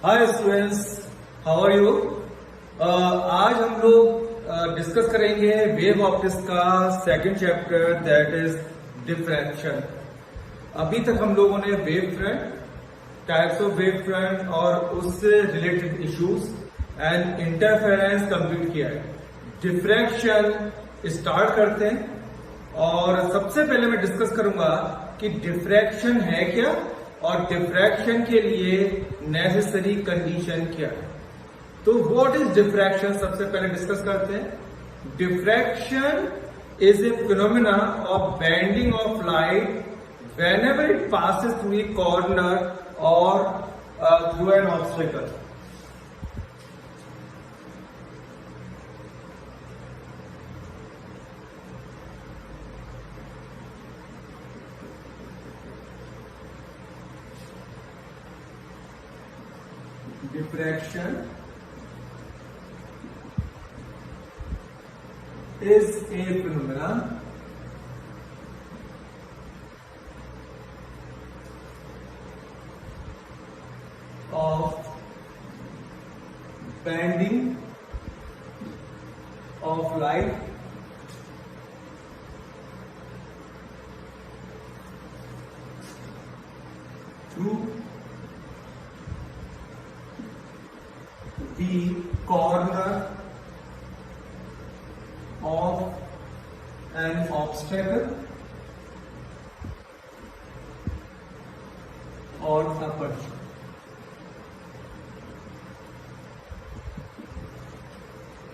Hi students, how are you. आज हम लोग डिस्कस करेंगे वेव ऑप्टिक्स का second chapter, that is diffraction. अभी तक हम लोगों ने wave front, types of wave front और उससे related issues and interference complete किया है। डिफ्रैक्शन स्टार्ट करते हैं और सबसे पहले मैं डिस्कस करूंगा कि डिफ्रैक्शन है क्या और डिफ्रैक्शन के लिए नेसेसरी कंडीशन क्या है। तो व्हाट इज डिफ्रैक्शन सबसे पहले डिस्कस करते हैं। Diffraction is a phenomena of bending of light whenever it passes through a corner or through an obstacle. Diffraction is a phenomena of bending of light through the corner of an obstacle or aperture.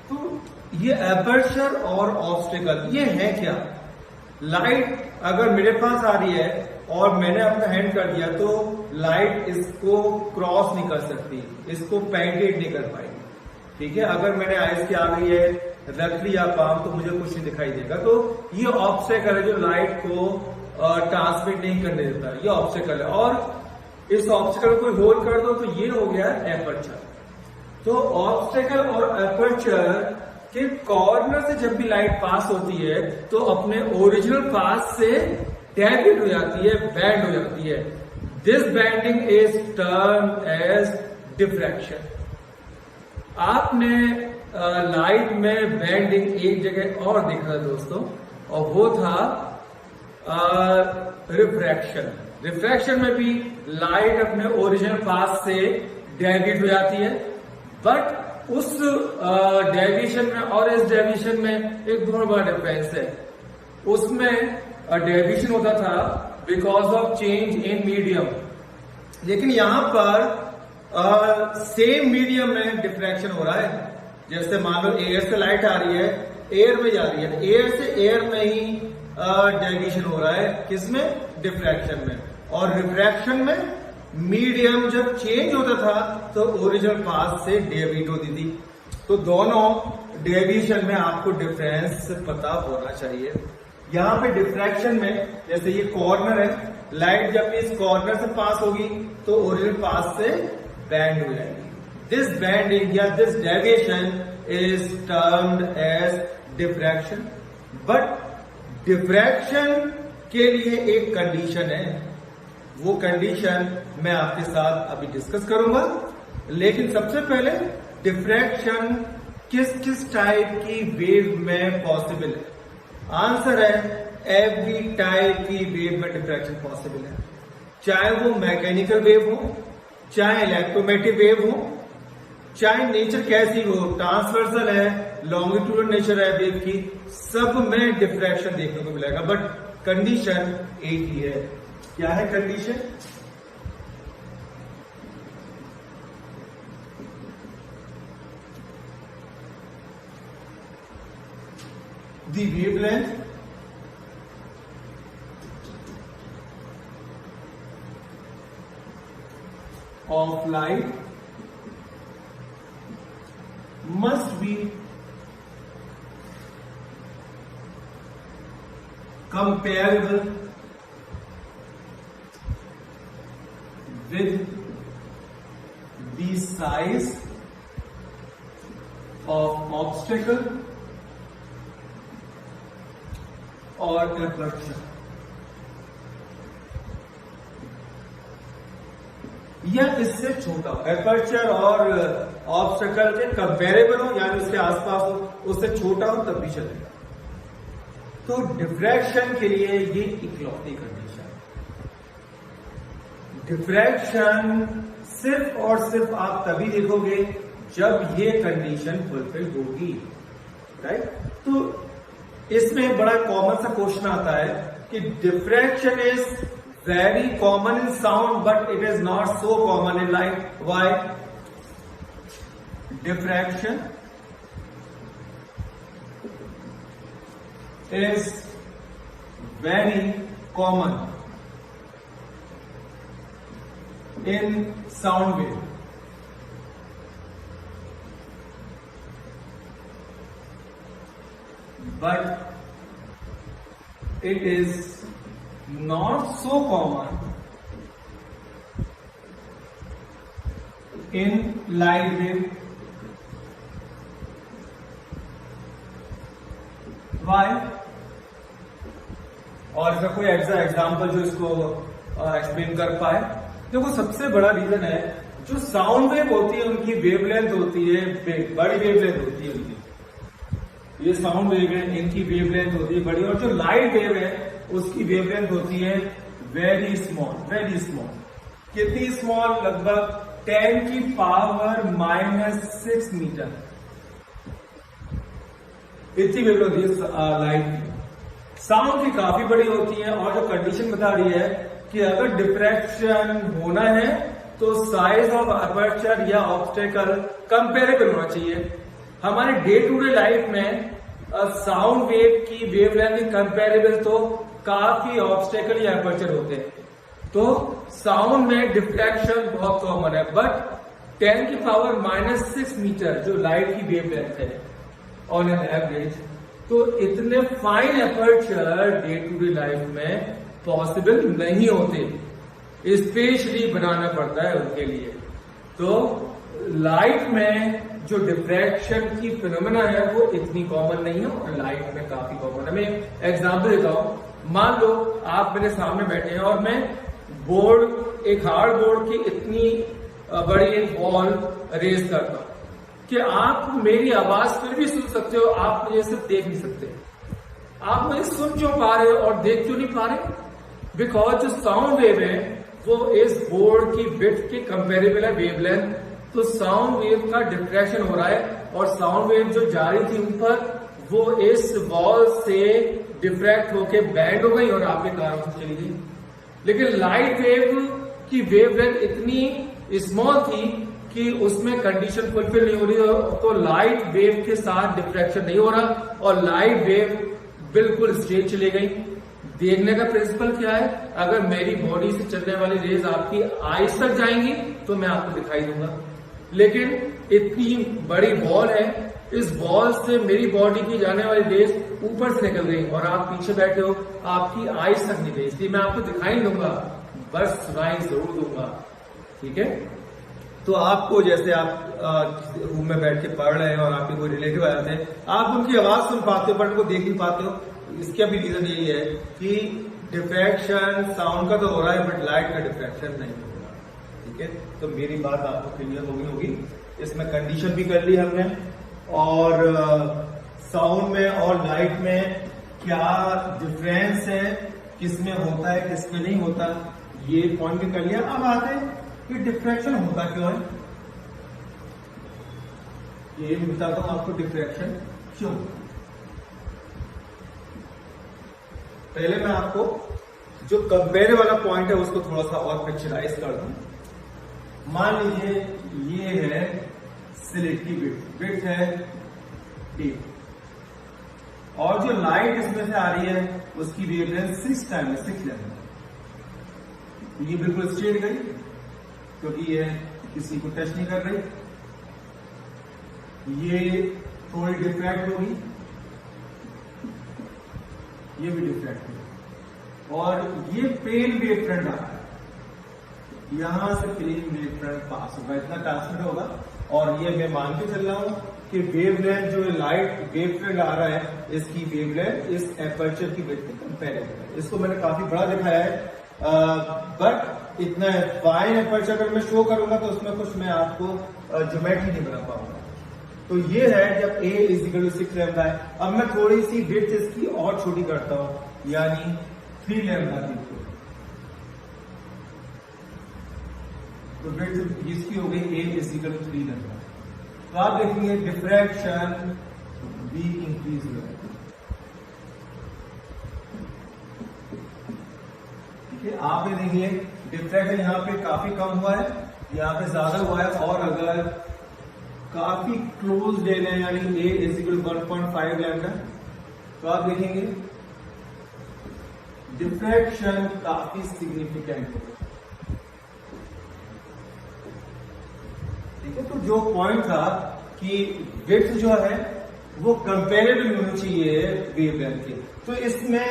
तो ये aperture और obstacle ये है क्या। Light अगर मेरे पास आ रही है और मैंने अपना हैंड कर दिया तो लाइट इसको क्रॉस नहीं कर सकती, इसको पेनिट्रेट नहीं कर पाएगी। ठीक है, अगर मैंने आइस की आ गई है रख लिया पाम तो मुझे कुछ नहीं दिखाई देगा। तो ये ऑब्स्टिकल है जो लाइट को ट्रांसमिट नहीं करने देता, ये ऑब्स्टिकल है। और इस ऑब्स्टिकल को होल्ड कर दो तो ये हो गया एपर्चर। तो ऑब्स्टिकल और एपर्चर के कॉर्नर से जब भी लाइट पास होती है तो अपने ओरिजिनल पास से डेविएट हो जाती है, बेंड हो जाती है। This bending is termed as diffraction. आपने लाइट में बेंडिंग एक जगह और देखा दोस्तों, और वो था रिफ्रैक्शन। रिफ्रैक्शन में भी लाइट अपने ओरिजिनल पास से डेविएट हो जाती है, बट उस डेविएशन में और इस डेविएशन में एक बहुत बड़ा डिफरेंस है। उसमें डेविएशन होता था because of change in medium, लेकिन यहां पर सेम मीडियम में डिफ्रैक्शन हो रहा है। जैसे मान लो एयर से लाइट आ रही है, एयर में जा रही है, एयर से एयर में ही डेविएशन हो रहा है, किसमें, डिफ्रैक्शन में। और रिफ्रैक्शन में मीडियम जब चेंज होता था तो ओरिजिनल पाथ से डेविएट होती थी। तो दोनों डेविएशन में आपको डिफरेंस पता होना चाहिए। यहां पे डिफ्रैक्शन में जैसे ये कॉर्नर है, लाइट जब इस कॉर्नर से पास होगी तो ओरिजिनल पाथ से बेंड हो जाएगी। दिस बेंडिंग या this deviation is termed as diffraction. But diffraction के लिए एक कंडीशन है, वो कंडीशन मैं आपके साथ अभी डिस्कस करूंगा। लेकिन सबसे पहले डिफ्रैक्शन किस किस टाइप की वेव में पॉसिबल है। आंसर है एवरी टाइप की वेव में डिफ्रैक्शन पॉसिबल है, चाहे वो मैकेनिकल वेव हो, चाहे इलेक्ट्रोमैग्नेटिक वेव हो, चाहे नेचर कैसी हो, ट्रांसवर्सल है, लॉन्गिट्यूडल नेचर है वेव की, सब में डिफ्रैक्शन देखने को मिलेगा। बट कंडीशन एक ही है। क्या है condition? The wavelength of light must be comparable with the size of obstacle or aperture। या इससे छोटा हो, एपर्चर और ऑब्स्टेकल के कंपेरेबल हो, यानी उसके आसपास हो, उससे छोटा हो तब भी चलेगा। तो डिफ्रैक्शन के लिए ये इकलौती कंडीशन। डिफ्रैक्शन सिर्फ और सिर्फ आप तभी देखोगे जब ये कंडीशन फुलफिल होगी, राइट। तो इसमें बड़ा कॉमन सा क्वेश्चन आता है कि diffraction is very common in sound but it is not so common in light. Why? Diffraction is very common in sound wave, but it is not so common in light wave. Why? और इसका कोई ऐसा example जो इसको explain कर पाए? देखो, सबसे बड़ा रीजन है जो साउंड वेव होती है उनकी वेवलेंथ होती है, बड़ी वेवलेंथ होती है उनकी। ये साउंड वेव है, इनकी वेवलेंथ होती है बड़ी, और जो लाइट वेव है उसकी वेवलेंथ होती है वेरी स्मॉल, वेरी स्मॉल। कितनी स्मॉल? लगभग 10⁻⁻⁶ मीटर, इतनी वेवलेंथ होती है लाइट की। साउंड की काफी बड़ी होती है, और जो कंडीशन बता रही है कि अगर डिफ्रैक्शन होना है तो साइज ऑफ अपर्चर या ऑब्स्टेकल कंपेरेबल होना चाहिए। हमारे डे टू डे लाइफ में साउंड वेव की वेवलेंथ कंपेरेबल तो काफी ऑब्स्टेकल या अपर्चर होते हैं, तो साउंड में डिफ्रैक्शन बहुत कॉमन है। बट 10⁻⁻⁶ मीटर जो लाइट की वेवलेंथ है ऑन एन एवरेज, तो इतने fine aperture day to day life में पॉसिबल नहीं होते, स्पेशली बनाना पड़ता है उनके लिए। तो लाइट में जो डिफ्रैक्शन की फिनोमेना है वो इतनी कॉमन नहीं है, और लाइट में काफी कॉमन है। मैं एग्जांपल देता हूं। मान लो आप मेरे सामने बैठे हैं और मैं बोर्ड, एक हार्ड बोर्ड की इतनी बड़ी एक बॉल रेज करता हूं कि आप मेरी आवाज फिर भी सुन सकते हो, आप मुझे सिर्फ देख नहीं सकते। आप मुझे सुन क्यों पा रहे हो और देख क्यों नहीं पा रहे? बिकॉज जो साउंड वेव है वो इस बोर्ड की विड्थ के कंपेरेबल है वेवलेंथ, तो साउंड वेव का डिफ्रैक्शन हो रहा है, और साउंड वेव जो जा रही थी ऊपर वो इस वॉल से डिफ्रैक्ट होके बैंड हो गई और आपके कानों से चली गई। लेकिन लाइट वेव की वेवलेंथ इतनी स्मॉल थी कि उसमें कंडीशन फुलफिल नहीं हो रही, तो लाइट वेव के साथ डिफ्रैक्शन नहीं हो रहा और लाइट वेव बिल्कुल स्ट्रेट चली गई। देखने का प्रिंसिपल क्या है? अगर मेरी बॉडी से चलने वाली रेज आपकी आईज तक जाएंगी तो मैं आपको दिखाई दूंगा, लेकिन इतनी बड़ी बॉल है, इस बॉल से मेरी बॉडी की जाने वाली रेज ऊपर से निकल गई और आप पीछे बैठे हो, आपकी आईज तक नहीं गई, इसलिए मैं आपको दिखाई दूंगा, बस सुनाई जरूर दूंगा। ठीक है? तो आपको, जैसे आप रूम में बैठ के पढ़ रहे हैं और आपके कोई रिलेटिव आ जाते हैं, आप उनकी आवाज सुन पाते हो बट उनको देख नहीं पाते हो। इसका भी रीजन यही है कि डिफ्रैक्शन साउंड का तो हो रहा है बट लाइट का डिफ्रैक्शन नहीं हो रहा। ठीक है? तो मेरी बात आपको क्लियर होगी। इसमें कंडीशन भी कर ली हमने, और साउंड में और लाइट में क्या डिफरेंस है, किसमें होता है किसमें नहीं होता, ये पॉइंट भी कर लिया। अब आते हैं कि डिफ्रैक्शन होता क्यों है। ये भी बताता हूं आपको डिफ्रैक्शन क्यों। पहले मैं आपको जो कंपेयर वाला पॉइंट है उसको थोड़ा सा और पिक्चराइज कर दूं। मान लीजिए ये है स्लिट की विड्थ है डी, और जो लाइट इसमें से आ रही है उसकी वेवलेंथ 6 लेंथ। ये बिल्कुल स्ट्रेट गई क्योंकि ये किसी को टच नहीं कर रही। ये थोड़ी डिफ्रैक्ट होगी, ये भी डिफ्रैक्ट होगी, और ये प्लेन वेव फ्रंट आ रहा है, यहां से प्लेन वेव फ्रंट पास होगा, इतना ट्रांसमिट होगा। और ये मैं मान के चल रहा हूं कि वेवलेंथ जो लाइट वेव फ्रंट आ रहा है इसकी वेवलेंथ इस एपर्चर की विड्थ के कंपेरेबल है। इसको मैंने काफी बड़ा दिखाया है, बट इतना फाइन एपर्चर अगर मैं शो करूंगा तो उसमें कुछ मैं आपको ज्योमेट्री नहीं बना पाऊंगा। तो ये है जब a इक्वल टू 6 लैम्डा है। अब मैं थोड़ी सी विड्थ इसकी और छोटी करता हूं, यानी 3 लैम्डा की। तो विड्थ इसकी हो गई a इक्वल टू 3 लैम्डा। तो आप देखेंगे डिफ्रैक्शन भी इंक्रीज हो जाएगा। ठीक है, आप ये देखिए डिफ्रैक्शन यहाँ पे काफी कम हुआ है, यहाँ पे ज्यादा हुआ है। और अगर काफी क्लोज ले लें यानी a इक्वल 1.5 लैम्डा, तो आप देखेंगे डिफ्रैक्शन काफी सिग्निफिकेंट होगा। ठीक है, तो जो पॉइंट था कि विड्थ जो है वो कंपेरेबल होनी चाहिए वेवलेंथ के, तो इसमें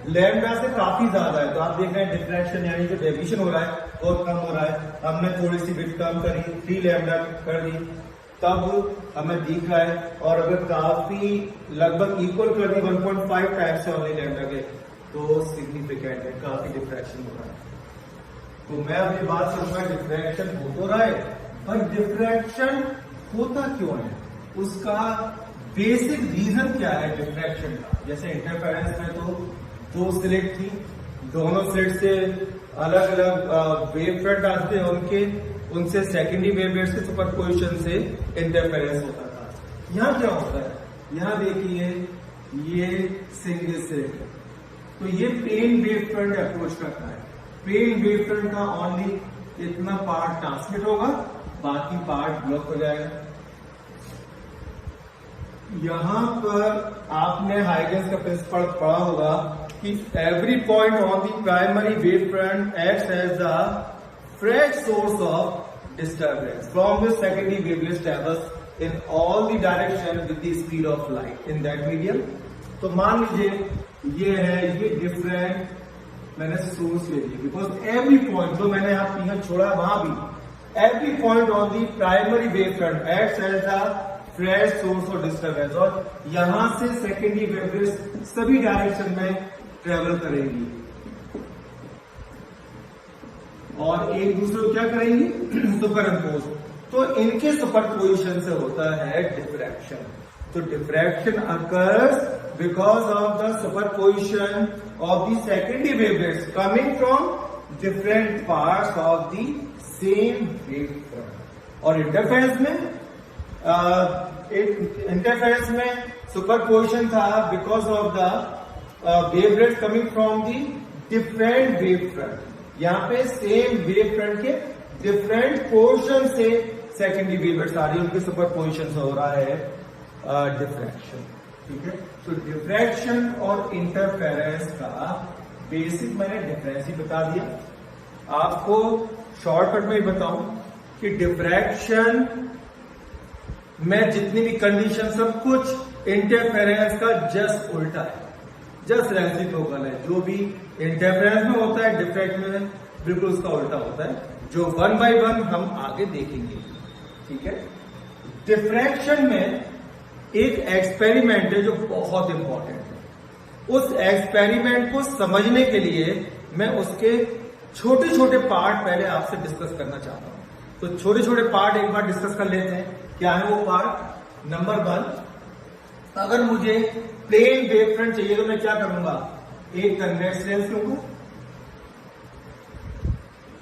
लैम्डा से काफी ज्यादा है। तो आप देख रहे हैं डिफ्रैक्शन यानी जो डेविएशन हो रहा है बहुत कम हो रहा है। हमने थोड़ी सी विड्थ कम करी, 3 लैम्डा कर दी, तब हमें दिख रहा है। और अगर काफी लगभग इक्वल कर दी 1.5 टाइम्स से ओनली लैम्डा के, तो सिग्निफिकेंट है, काफी डिफ्रैक्शन हो रहा है। तो मैं अपनी बात करूंगा डिफ्रैक्शन हो तो रहा है, पर डिफ्रैक्शन होता क्यों है, उसका बेसिक रीजन क्या है डिफ्रैक्शन का। जैसे इंटरफेरेंस में तो 2 स्लिट थी, दोनों स्लिट से अलग अलग वेव फ्रंट आते हैं, उनसे सेकेंडरी वेवलेट्स के सुपरपोजिशन से इंटरफेरेंस होता था। यहाँ क्या होता है, यहाँ देखिए ये सिंगल स्लिट है, तो ये प्लेन वेव फ्रंट अप्रोच करता है। प्लेन वेव फ्रंट का ओनली इतना पार्ट ट्रांसमिट होगा, बाकी पार्ट ब्लॉक हो जाएगा। यहां पर आपने हाइगन्स का प्रिंसिपल पढ़ा होगा कि every point on the primary wave front acts as a fresh source of disturbance from the secondary wavelets travels in all the direction with the speed of light in that medium. तो मान लीजिए ये है, ये different मैंने source ले ली, because every point जो मैंने यहाँ फिंगर छोड़ा वहां भी every point on the primary wave front acts as a fresh source of disturbance, और यहां से सेकेंडरी वेवलेट्स सभी डायरेक्शन में ट्रेवल करेंगी और एक दूसरे को क्या करेंगी, सुपरइम्पोज। तो इनके सुपरपोजिशन से होता है डिफ्रैक्शन। तो diffraction occurs because of the superposition of the secondary wavelets coming from different parts of the same wave front. और इंटरफेरेंस में सुपरपोजिशन था because of the wavelets coming from the different wave front. यहाँ पे same wave front के different portion से secondary wavelets आ रही है, उनके सुपरपोजिशन से हो रहा है डिफ्रैक्शन। ठीक है, तो डिफ्रैक्शन और इंटरफेरेंस का बेसिक मैंने डिफरेंस ही बता दिया। आपको शॉर्टकट में ही बताऊं कि डिफ्रैक्शन में जितनी भी कंडीशन सब कुछ इंटरफेरेंस का जस्ट उल्टा है, जस्ट रेसिप्रोकल है। जो भी इंटरफेरेंस में होता है डिफ्रैक्शन में बिल्कुल उसका उल्टा होता है, जो 1 by 1 हम आगे देखेंगे। ठीक है, डिफ्रैक्शन में एक एक्सपेरिमेंट है जो बहुत इंपॉर्टेंट है। उस एक्सपेरिमेंट को समझने के लिए मैं उसके छोटे छोटे पार्ट पहले आपसे डिस्कस करना चाहता हूं। तो छोटे छोटे पार्ट एक बार डिस्कस कर लेते हैं। क्या है वो पार्ट? नंबर 1, अगर मुझे प्लेन वेव फ्रंट चाहिए तो मैं क्या करूंगा, एक कन्वेक्स लेंस लूंगा,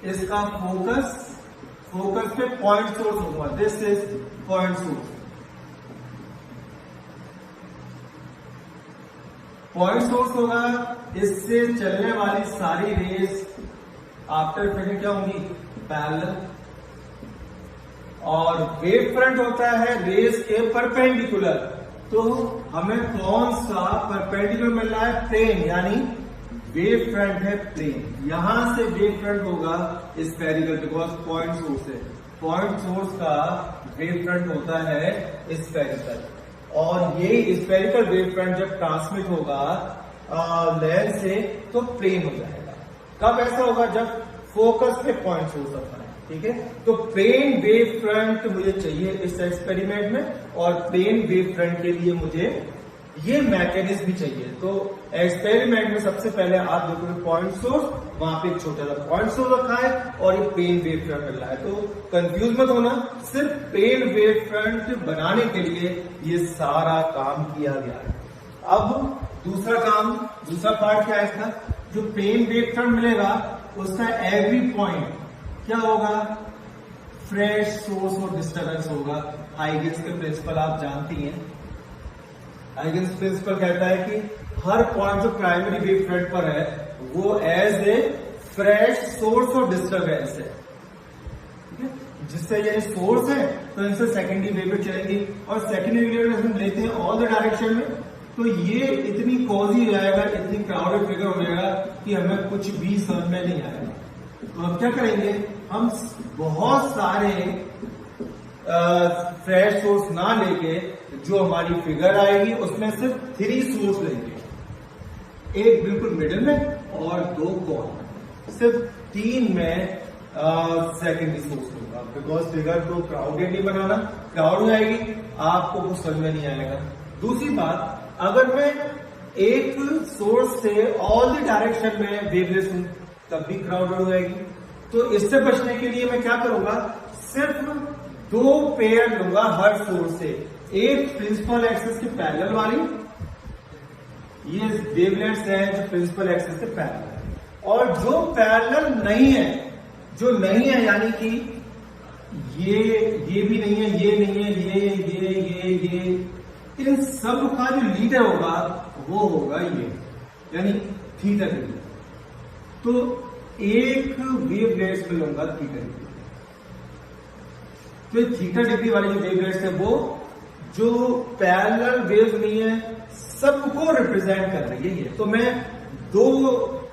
इसका फोकस पे पॉइंट सोर्स होगा, this is point source. Point source होगा, इससे चलने वाली सारी रेस आफ्टर फिटिंग क्या होंगी, पैरेलल। और वेव फ्रंट होता है रेस के परपेंडिकुलर, तो हमें कौन सा परपेंडिकुलर मिल रहा है, प्लेन, यानी वेव फ्रंट है प्लेन। यहां से वेव फ्रंट होगा स्फेरिकल, बिकॉज पॉइंट सोर्स है। पॉइंट सोर्स का वेव फ्रंट होता है स्फेरिकल, और ये स्फेरिकल वेव फ्रंट जब ट्रांसमिट होगा लेंस से तो प्लेन हो जाएगा। कब ऐसा होगा, जब फोकस पे पॉइंट सोर्स होता है। ठीक है, तो प्लेन वेव फ्रंट मुझे चाहिए इस एक्सपेरिमेंट में, और प्लेन वेव फ्रंट के लिए मुझे ये मैकेनिज्म भी चाहिए। तो एक्सपेरिमेंट में सबसे पहले आप देखोगे पॉइंट सोर्स वहां पे एक छोटा सा पॉइंट सोर्स रखा है और एक प्लेन वेव फ्रंट मिल रहा है। तो कंफ्यूज मत होना, सिर्फ प्लेन वेव फ्रंट बनाने के लिए ये सारा काम किया गया है। अब दूसरा पार्ट क्या है इसका, जो प्लेन वेव फ्रंट मिलेगा उसका एवरी पॉइंट क्या होगा, फ्रेश सोर्स और डिस्टर्बेंस होगा। हाइगेंस के प्रिंसिपल आप जानती हैं। हाइगेंस प्रिंसिपल कहता है कि हर पॉइंट जो प्राइमरी वेव फ्रंट पर है वो एज ए फ्रेश सोर्स और डिस्टर्बेंस है, ठीक है। जिससे ये सोर्स है तो इनसे सेकेंडरी वेव में चलेंगी और सेकेंडरी वेव हम लेते हैं ऑल द डायरेक्शन में, तो ये इतनी कॉजी हो जाएगा, इतनी क्राउडेड फिगर हो जाएगा कि हमें कुछ भी समझ में नहीं आएगा। तो हम क्या करेंगे, हम बहुत सारे फ्रेश सोर्स ना लेके जो हमारी फिगर आएगी उसमें सिर्फ 3 सोर्स लेंगे, एक बिल्कुल मिडिल में और 2 कॉर्नर, सिर्फ 3 में सेकेंडरी सोर्स होगा। बिकॉज फिगर को क्राउडेड नहीं बनाना, क्राउड हो जाएगी आपको कुछ समझ में नहीं आएगा। दूसरी बात, अगर मैं एक सोर्स से ऑल द डायरेक्शन में वेवलेस हूं तब भी क्राउडेड हो जाएगी। तो इससे बचने के लिए मैं क्या करूंगा, सिर्फ 2 पेयर लूंगा हर सोर्स से, एक प्रिंसिपल एक्सिस के पैरेलल वाली, ये वेवलेट्स है जो प्रिंसिपल एक्सिस के पैरेलल, और जो पैरेलल नहीं है, जो नहीं है यानी कि ये भी नहीं है, ये नहीं है, ये इन सब का जो लीडर होगा वो होगा ये, यानी थीटा डिग्री। तो एक वेवलेट्स में लूंगा थीटा डिग्री। तो थीटा डिग्री वाली जो वेवलेट्स है वो जो पैरेलल वेव नहीं है सबको रिप्रेजेंट कर रही है ये। तो मैं 2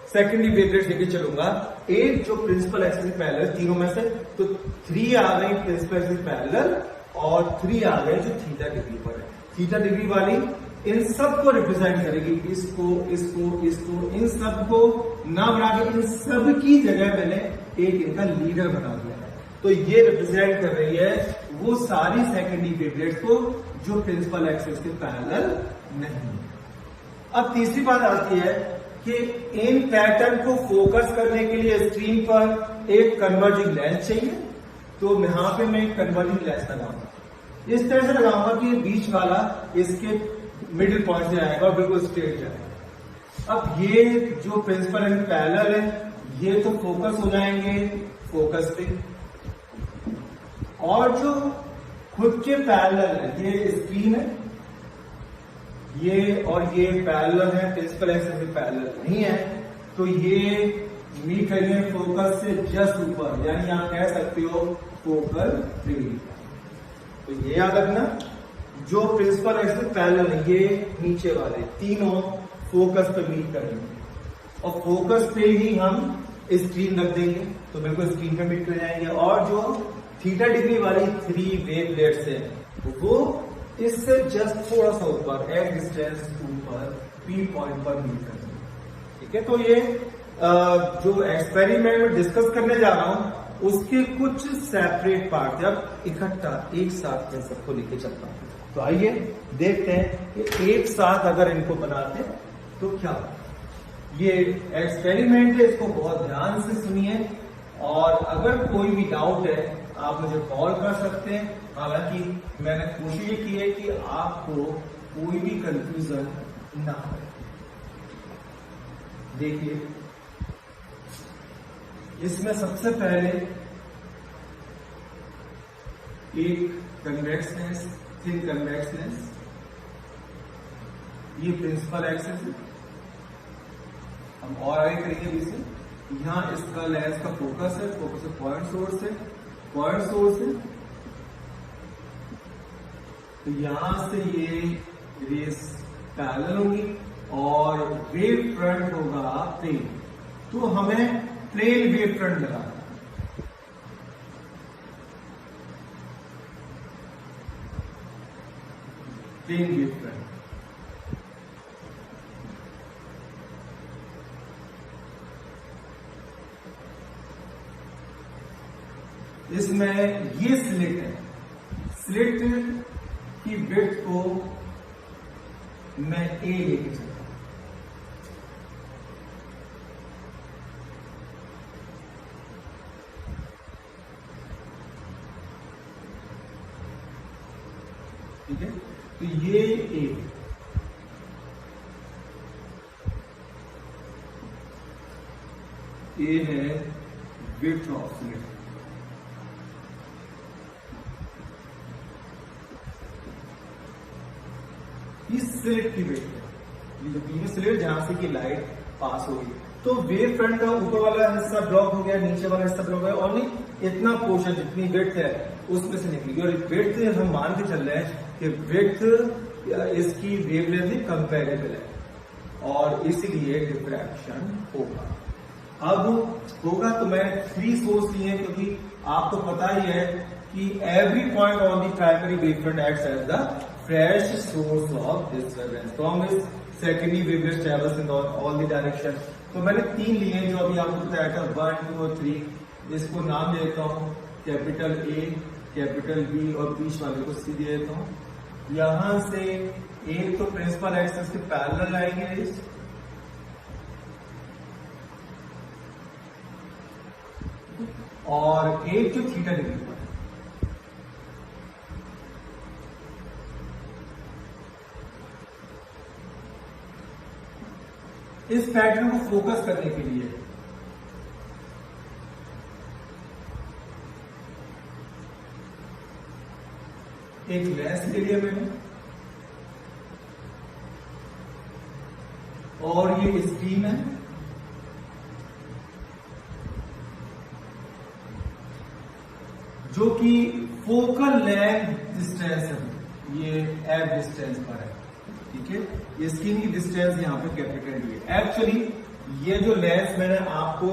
सेकेंडरी वेवलेट्स लेके चलूंगा, एक जो प्रिंसिपल एक्सिस पैरेलल, तीनों में से तो 3 आ गई प्रिंसिपल एक्सिस पैरेलल और 3 आ गए जो थीटा डिग्री पर है। थीटा डिग्री वाली इन सबको रिप्रेजेंट करेगी, इसको इन सबको ना बना के इन सब की जगह मैंने एक इनका लीडर बना दिया है। तो ये रिप्रेजेंट कर रही है वो सारी सेकेंडरी वेवलेट्स को जो प्रिंसिपल एक्सिस के पैरेलल नहीं। अब तीसरी बात आती है कि इन पैटर्न को फोकस करने के लिए स्क्रीन पर एक कन्वर्जिंग लेंस चाहिए। तो यहां पे मैं एक कन्वर्जिंग लेंस लगाऊंगा, इस तरह से लगाऊंगा कि बीच वाला इसके मिडिल पॉइंट से आएगा और बिल्कुल स्ट्रेट जाएगा। अब ये जो प्रिंसिपल एंड पैरेलल है ये तो फोकस हो जाएंगे फोकस पे, और जो खुद के पैरेलल है ये स्क्रीन है, ये और ये पैरेलल है, प्रिंसिपल एक्सिस में पैरेलल नहीं है, तो ये मीट करेंगे फोकस से जस्ट ऊपर, यानी आप कह सकते हो फोकल प्लेन। तो ये याद रखना, जो प्रिंसिपल एक्सिस पैरेलल है ये नीचे वाले तीनों फोकस पे मीट करेंगे और फोकस पे ही हम स्क्रीन रख देंगे तो बिल्कुल स्क्रीन पे मीट कर जाएंगे। और जो थीटा डिग्री वाली 3 वेवलेट्स है वो इससे जस्ट थोड़ा सा ऊपर एक डिस्टेंस ऊपर P पॉइंट पर मीट करेंगे, ठीक है। तो ये जो एक्सपेरिमेंट में डिस्कस करने जा रहा हूं उसके कुछ सेपरेट पार्ट अब इकट्ठा एक साथ में सबको लेके चलता हूं। तो आइए देखते हैं कि एक साथ अगर इनको बनाते तो क्या होगा। ये एक्सपेरिमेंट है, इसको बहुत ध्यान से सुनिए और अगर कोई भी डाउट है आप मुझे कॉल कर सकते हैं। हालांकि मैंने कोशिश की है कि आपको कोई भी कंफ्यूजन ना हो। देखिए इसमें सबसे पहले एक कन्वेक्सनेस, थिन कन्वेक्सनेस, ये प्रिंसिपल एक्सिस है। हम और आगे करेंगे इसे, यहां इसका लेंस का फोकस है, फोकस है पॉइंट सोर्स है, पॉइंट सोर्स है। तो यहां से ये रेस पैरेलल होगी और वेव फ्रंट होगा प्लेन। तो हमें प्लेन वेव फ्रंट लगाना, प्लेन वेव फ्रंट। इसमें ये स्लिट है, स्लिट की विड्थ को मैं A लेके चलता हूं। ठीक है, तो ये ए है विड्थ ऑफ स्लिट। इस स्लिट की विड्थ है, ये जो बीम स्लिट जहां से की लाइट पास होगी, तो वेव फ्रंट का ऊपर वाला हिस्सा ब्लॉक हो गया, नीचे वाला हिस्सा ब्लॉक हो गया, ओनली इतना पोर्शन जितनी विड्थ है उसमें से निकलेगी। और विड्थ हम मान के चल रहे हैं कि विड्थ इसकी वेवलेंथ कंपेरेबल है और इसलिए डिफ्रैक्शन होगा। अब होगा तो मैं 3 सोर्स लिए हैं, क्योंकि आपको पता ही है कि every point on the primary wave front acts as the fresh source of disturbance from इस secondary wavelet travels in all the direction. तो मैंने 3 लिए हैं जो अभी आपको बताया था, 1, 2 और 3। इसको नाम दे देता हूं कैपिटल ए, कैपिटल बी और बीच वाले को सी दे देता हूं। यहां से एक तो प्रिंसिपल एक्सिस के पैरेलल आएंगे और एक जो थीटा डिग्री पर है। इस पैटर्न को फोकस करने के लिए एक लेंस ले लिया मैंने और ये स्क्रीन है, जो कि फोकल लेंथ डिस्टेंस है, ये एफ डिस्टेंस पर है। ठीक है, ये स्क्रीन की डिस्टेंस यहाँ पे कैपिटल डी है। एक्चुअली ये जो लेंस मैंने आपको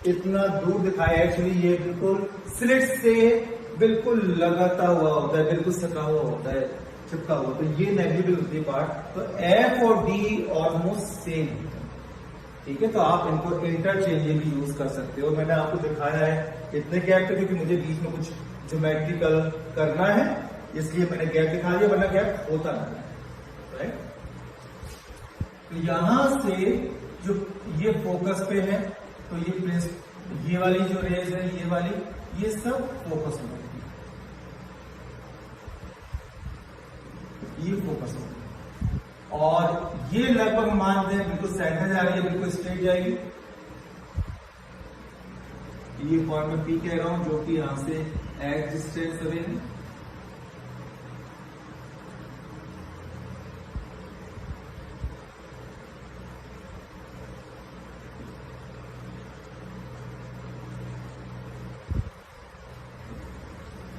इतना दूर दिखाया, एक्चुअली ये बिल्कुल स्लिट से बिल्कुल लगाता हुआ होता है, बिल्कुल सटा हुआ होता है, चिपका हुआ, तो ये नेग्लिजिबल होती है पार्ट। तो एफ और डी ऑलमोस्ट सेम होता है। ठीक है, तो आप इनको इंटरचेंजेबली यूज कर सकते हो। मैंने आपको दिखाया है इतने गैप पे, क्योंकि मुझे बीच में कुछ ज्योमेट्रिकल करना है, इसलिए मैंने गैप दिखा दिया, वरना गैप होता नहीं है, राइट। तो यहां से जो ये फोकस पे है, तो ये वाली जो रेज है, ये वाली, ये सब फोकस हो गई, ये फोकस हो गई। और ये लगभग मान दें बिल्कुल सेंटर जा रही है, बिल्कुल स्ट्रेट जाएगी। ये पॉइंट में पी कह रहा हूं, जो कि यहां से एक्स डिस्टेंस अवे है।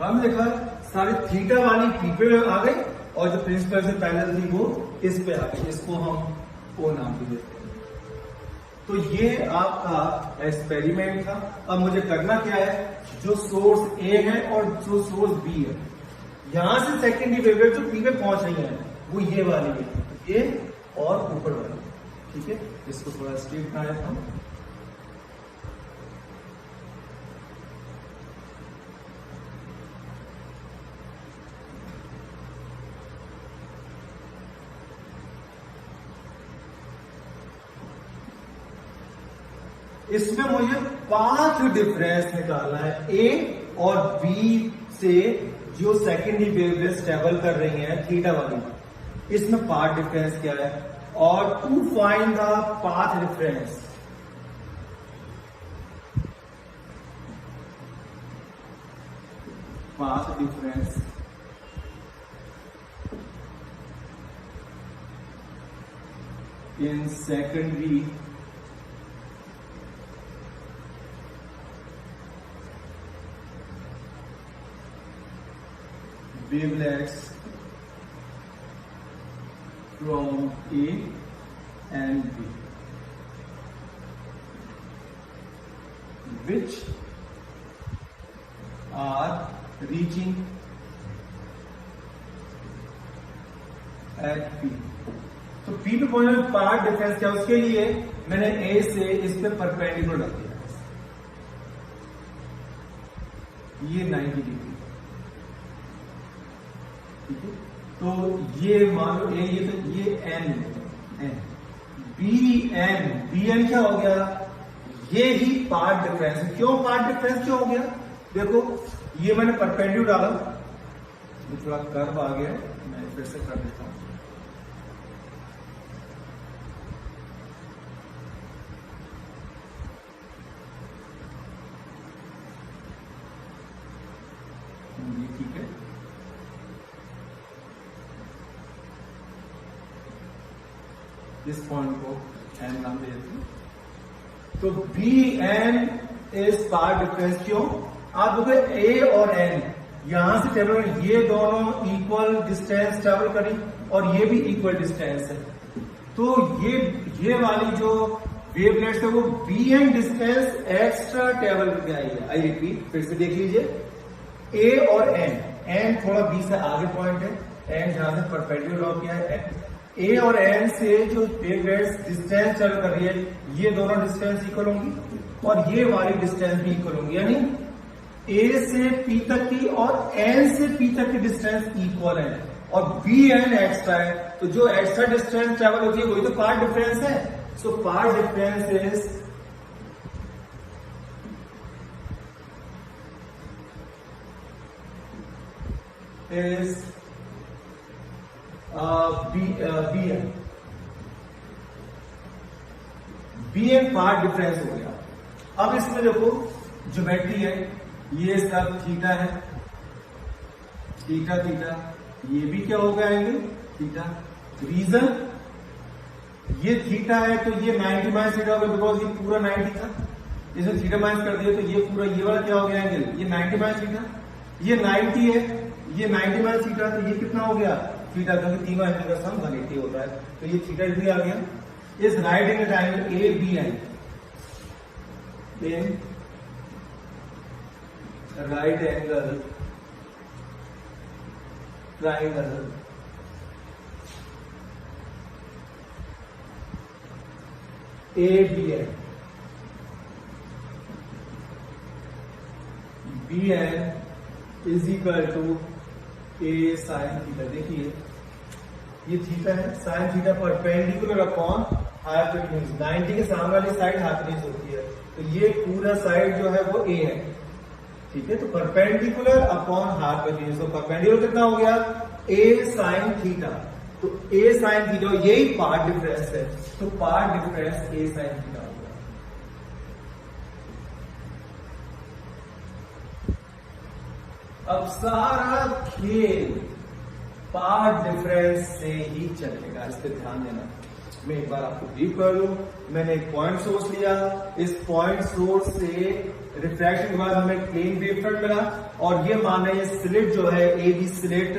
हमने देखा सारी थीटा वाली पी पे आ गई और जो प्रिंसिपल से पैरेलल थी वो इस पे आ गई, इसको हम ओ नाम भी देते हैं। तो ये आपका एक्सपेरिमेंट था। अब मुझे करना क्या है, जो सोर्स ए है और जो सोर्स बी है, यहां से सेकेंडरी वेवलेट जो पी पे पहुंच रही है वो ये वाली है, ये और ऊपर वाली। ठीक है, इसको थोड़ा स्ट्रेट बनाया था। इसमें मुझे पाथ डिफरेंस निकालना है, ए और बी से जो सेकेंडरी वेवलेट्स ट्रेवल कर रही हैं थीटा वाली, इसमें पाथ डिफरेंस क्या है, और to find the path difference in secondary wavelets from A and B, which are reaching at P. तो P पे पहुंचने में पाथ डिफरेंस क्या, उसके लिए मैंने A से इस पे परपेंडिकुलर रख दिया, ये 90 डिग्री। ठीक है, तो ये मान लो A, ये तो ये N बी एन क्या हो गया, ये ही पाथ डिफरेंस। क्यों पाथ डिफरेंस क्यों हो गया, देखो ये मैंने परपेंडिकुलर डाला, ये थोड़ा कर्व आ गया है, मैं फिर से कर देता हूं। ये ठीक है। इस पॉइंट को एन नाम दे देते हैं। तो b N is path difference. क्यों? आप देखो ए और एन यहां से ट्रेवल, ये दोनों इक्वल डिस्टेंस ट्रेवल करी और ये भी इक्वल डिस्टेंस है। तो ये वाली जो वेवलेट्स है वो b n distance extra travel करके आई है। आई रिपीट, फिर से देख लीजिए, ए और एन थोड़ा बी से आगे पॉइंट है, एन जहां से परपेंडिकुलर ड्रॉ किया है, ए और एन से जो वेवलेट्स डिस्टेंस ट्रेवल कर रही है, ये दोनों डिस्टेंस इक्वल होंगी और ये वाली डिस्टेंस भी इक्वल होंगी, यानी ए से पी तक की और एन से पी तक की डिस्टेंस इक्वल है और बी एन एक्स्ट्रा है। तो जो एक्स्ट्रा डिस्टेंस ट्रेवल होती है वही तो पार्ट डिफरेंस है। So path difference is b n path difference हो गया। अब इसमें देखो ज्योमेट्री है, ये सब थीटा है, थीटा थीटा, ये भी क्या हो गया एंगल थीटा। रीजन ये थीटा है तो ये 90 माइनस थीटा हो गया, बिकॉज ये पूरा 90 था, इसमें थीटा माइनस कर दिया तो ये पूरा ये वाला क्या हो गया एंगल, ये 90 माइनस थीटा। ये 90 है, ये 90 माइनस थीटा, तो ये कितना हो गया थीटा, क्योंकि तीनों एंगल का सम 180 होता है, तो ये थीटा भी आ गया। इस right angle triangle a b n, right angle triangle a b n, b N is equal to a sine theta. देखिए ये थीटा है, sine theta perpendicular upon hypotenuse, 90 के सामने वाली साइड हाइपोटेन्यूज होती है, तो ये पूरा साइड जो है वो ए है, ठीक है। तो परपेंडिकुलर अपॉन हाइपोटेन्यूज, तो परपेंडिकुलर कितना हो गया ए साइन थीटा, तो ए साइन थीटा यही पार्ट डिफरेंस है, तो पार्ट डिफरेंस ए साइन थीटा हो गया। अब सारा खेल पार्ट डिफरेंस से ही चलेगा, इस पर ध्यान देना। मैं एक बार आपको ब्रीफ कर लूं, मैंने एक पॉइंट सोर्स लिया, इस पॉइंट सोर्स से रिफ्रैक्शन के बाद हमें प्लेन वेव फ्रंट मिला और ये माना ये स्लिट जो है ए बी स्लिट,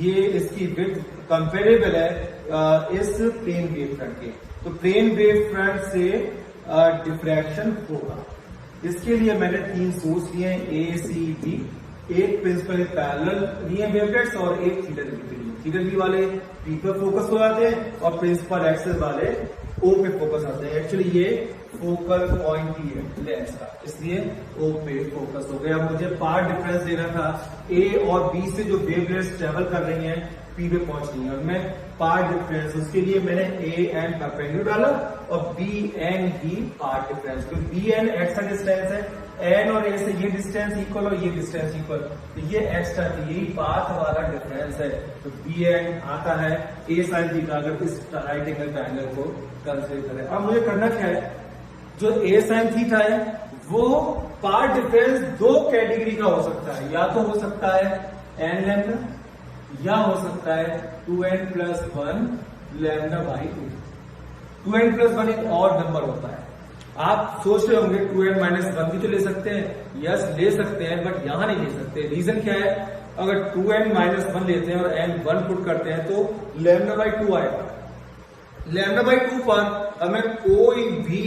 ये इसकी विड्थ कंपेरेबल है इस प्लेन वेव फ्रंट के, तो प्लेन वेव फ्रंट से डिफ्रैक्शन होगा। इसके लिए मैंने 3 सोर्स लिए हैं, ए सी बी, एक प्रिंसिपल पैरेलल लिए वेवलेट्स और एक थीटा बी लिए। थीटा बी वाले पी पर फोकस हो जाते हैं और प्रिंसिपल एक्सिस वाले ओ पे फोकस आते हैं। एक्चुअली ये फोकल पॉइंट ही है लेंस का, इसलिए ओ पे फोकस हो गया। मुझे पार्ट डिफरेंस देना था, ए और बी से जो वेवलेट्स ट्रेवल कर रही हैं पी पे पहुंच रही है, और मैं पार्ट डिफरेंस, उसके लिए मैंने ए एन परपेंडिकुलर डाला और बी एन ही पार्ट डिफरेंस, क्योंकि बी एन एक्स्ट्रा डिस्टेंस है, एन और ए से ये डिस्टेंस इक्वल और ये डिस्टेंस इक्वल, तो ये एक्स्ट्रा, यही पाथ वाला डिफरेंस है। तो बी एन आता है ए साइन थीटा, अगर इस राइट एंगल ट्रायंगल को कंसीडर करें। अब मुझे करना क्या है, जो ए साइन थीटा है वो पार्ट डिफरेंस 2 कैटेगरी का हो सकता है, या तो हो सकता है एन लैम्डा या हो सकता है 2n+1 लैम्डा बाई 2। 2n+1 एक और नंबर होता है। आप सोच रहे होंगे 2n-1 भी तो ले सकते हैं, यस ले सकते हैं, बट यहां नहीं ले सकते। रीजन क्या है, अगर 2n-1 लेते हैं और n 1 पुट करते हैं तो लैम्डा बाई 2 आएगा। लैम्डा बाई 2 पर हमें कोई भी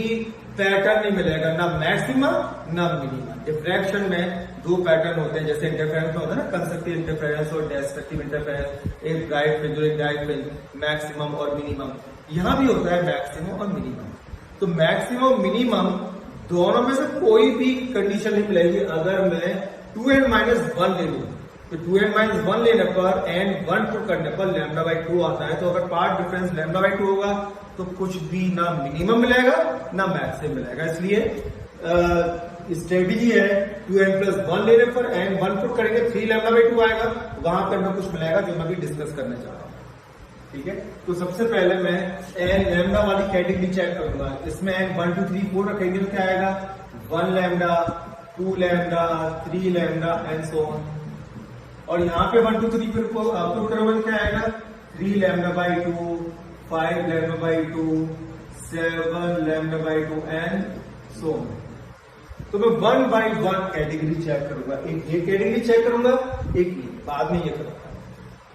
पैटर्न नहीं मिलेगा, ना मैक्सिमम ना मिनिमम। डिफ्रैक्शन में 2 पैटर्न होते हैं, जैसे इंटरफेरेंस में होता है ना, कंस्ट्रक्टिव इंटरफेरेंस और डिस्ट्रक्टिव इंटरफेरेंस, एक ब्राइट फ्रिंज और एक डार्क फ्रिंज, मैक्सिमम और मिनिमम। यहां भी होता है मैक्सिमम और मिनिमम। तो मैक्सिमम मिनिमम दोनों में से कोई भी कंडीशन नहीं मिलेगी। अगर मैं 2n-1 ले लूं तो 2n-1 लेने पर n 1 पुट करने पर लैम्डा बाई 2 आता है। तो अगर पार्ट डिफरेंस लैम्डा बाई 2 होगा तो कुछ भी ना मिनिमम मिलेगा ना मैक्सिमम मिलेगा। इसलिए स्ट्रेटेजी है 2n+1 लेने पर एन 1 पुट करेंगे 3 λ/2 आएगा, वहां पर हमें कुछ मिलेगा जो मैं भी डिस्कस करने जा रहा हूं। ठीक है, तो सबसे पहले मैं n लैम्डा वाली कैटेगरी चेक करूंगा। इसमें n 1 2 3 4 रखेंगे तो क्या आएगा 1 λ, 2 λ, 3 λ एंड सो ऑन। और यहाँ पे 1 2 3 फिर को पुट करोगे तो क्या आएगा 3 λ/2, 5 λ/2, 7 λ/2 एंड सो ऑन। तो मैं 1 बाय 1 कैटेगरी चेक करूंगा, एक ये कैटेगरी चेक करूंगा, एक बाद में ये करूंगा।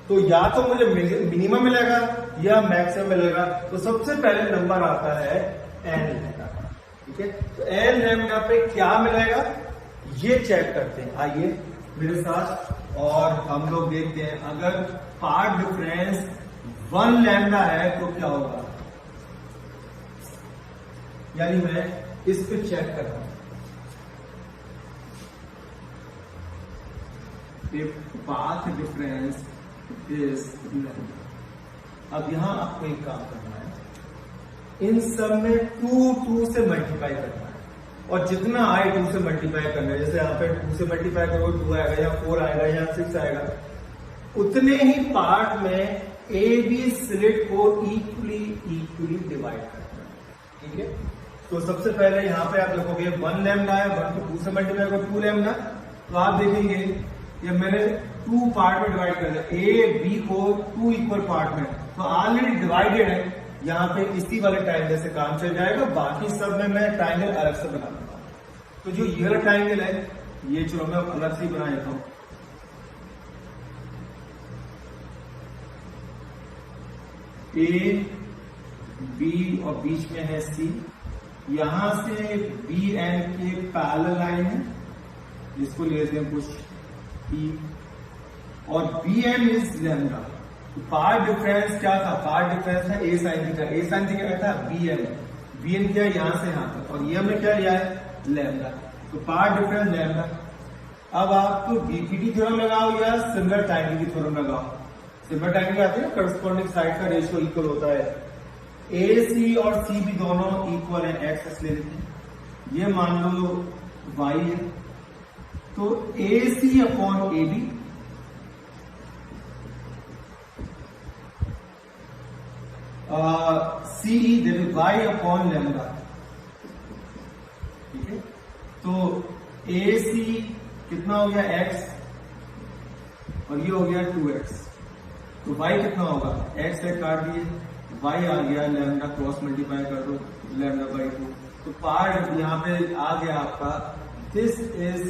तो या तो मुझे मिनिमम मिलेगा या मैक्सिमम मिलेगा। तो सबसे पहले नंबर आता है n लैम्डा। ठीक है, तो n लैम्डा पे क्या मिलेगा ये चेक करते हैं, आइए मेरे साथ। और हम लोग देखते हैं अगर पार्ट डिफरेंस 1 लैम्डा है तो क्या होगा, यानी मैं इस पे चेक कर रहा हूं। पाथ डिफरेंस इज, अब यहां आपको एक काम करना है, इन सब में 2 से मल्टीप्लाई करना है, और जितना आए 2 से मल्टीप्लाई करना है। जैसे यहाँ पे 2 से मल्टीप्लाई करोगे 2 आएगा या 4 आएगा या 6 आएगा। उतने ही पार्ट में ए बी स्लिट को इक्वली डिवाइड करना है। ठीक है, तो सबसे पहले यहाँ पे आप देखोगे 1 लैम्डा है, 1 को 2 से मल्टीप्लाई करो 2 लैम्डा। तो आप देखेंगे ये मैंने 2 पार्ट में डिवाइड कर दिया, ए बी को 2 इक्वल पार्ट में, तो ऑलरेडी डिवाइडेड है। यहाँ पे इसी वाले ट्रायंगल से काम चल जाएगा, बाकी सब में मैं ट्रायंगल अलग से बना दूंगा। तो जो ये वाला ट्रायंगल है ये चलो मैं अलग से बना देता हूं। ए बी और बीच में है सी, यहां से बी एन के पैरेलल लाइन है, इसको लेते हैं कुछ ई, और B N is lambda. Path difference क्या था, पार्ट डिफरेंस है a sine theta, a sine theta क्या था बी एन क्या है यहां से यहां तक, और ये हमने क्या लिया है लैम्डा। तो पार्ट डिफरेंस लैम्डा। अब आप तो बीपीटी थ्योरम लगाओ या सिमिलर ट्रायंगल की थ्योरम लगाओ। सिमिलर ट्रायंगल आती है ना, करस्पॉन्डिंग साइड का रेशियो इक्वल होता है। ए सी और सी भी दोनों इक्वल है, एक्स ले लेते हैं, ये मान लो वाई है, तो a c upon a b see that y upon lambda. ठीक है, तो ए सी कितना हो गया एक्स, और ये हो गया 2x, तो वाई कितना होगा एक्स से काट दिए, वाई आ गया लैम्डा, क्रॉस मल्टीप्लाई कर दो λ/2। तो पार्ट यहां पे आ गया आपका, दिस इज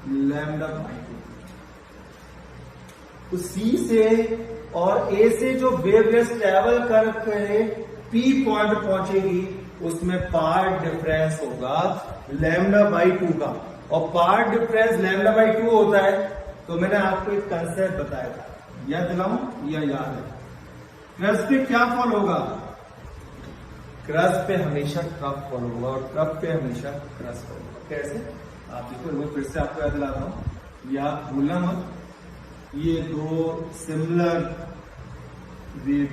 λ/2। तो सी से और ए से जो वेवलेंथ ट्रेवल करके पी पॉइंट पहुंचेगी उसमें पार्ट डिफरेंस होगा λ/2 का, और पार्ट डिफरेंस λ/2 होता है। तो मैंने आपको एक कंसेप्ट बताया था, याद दिलाऊं या याद है, क्रस्ट पे क्या फॉल होगा, क्रस्ट पे हमेशा ट्रफ फॉल होगा, और ट्रफ पे हमेशा क्रस्ट फॉल होगा। कैसे, आप देखो मैं फिर से आपको याद दिलाता हूं, या भूलना मत, ये 2 सिमिलर वेव।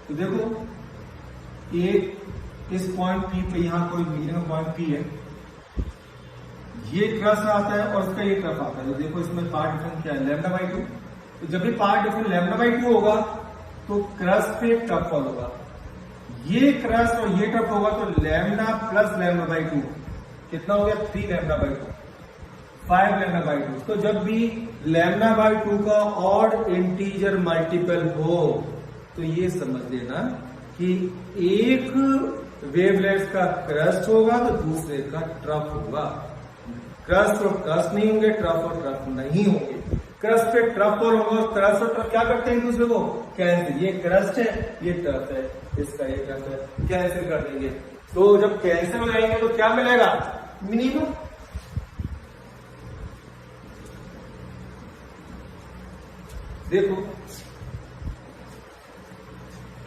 तो देखो एक इस पॉइंट पी पे, यहां कोई मीडियम पॉइंट पी है, ये क्रस्ट आता है और उसका ये ट्रफ आता है। तो देखो इसमें पार्ट डिफरेंस क्या है λ/2। तो जब भी पार्ट डिफरेंस λ/2 होगा तो क्रस्ट पे ट्रफ फॉल होगा, ये क्रस्ट और ये ट्रफ होगा, तो लैम्डा प्लस λ/2 कितना हो गया 3 λ/2, 5 λ/2। तो जब भी λ/2 का ऑड इंटीजर मल्टीपल हो तो ये समझ लेना कि एक वेवलेंथ का क्रस्ट होगा तो दूसरे का ट्रफ होगा। क्रस्ट और क्रस्ट नहीं होंगे, ट्रफ और ट्रफ नहीं होंगे। क्रस्ट पे ट्रफ और होगा, क्रस्ट और ट्रफ क्या करते हैं एक दूसरे को कैंसिल, ये क्रस्ट है ये ट्रफ है, इसका ये ट्रफ है, कैंसिल कर देंगे। तो जब कैंसिल हो जाएंगे तो क्या मिलेगा मिनिमम। देखो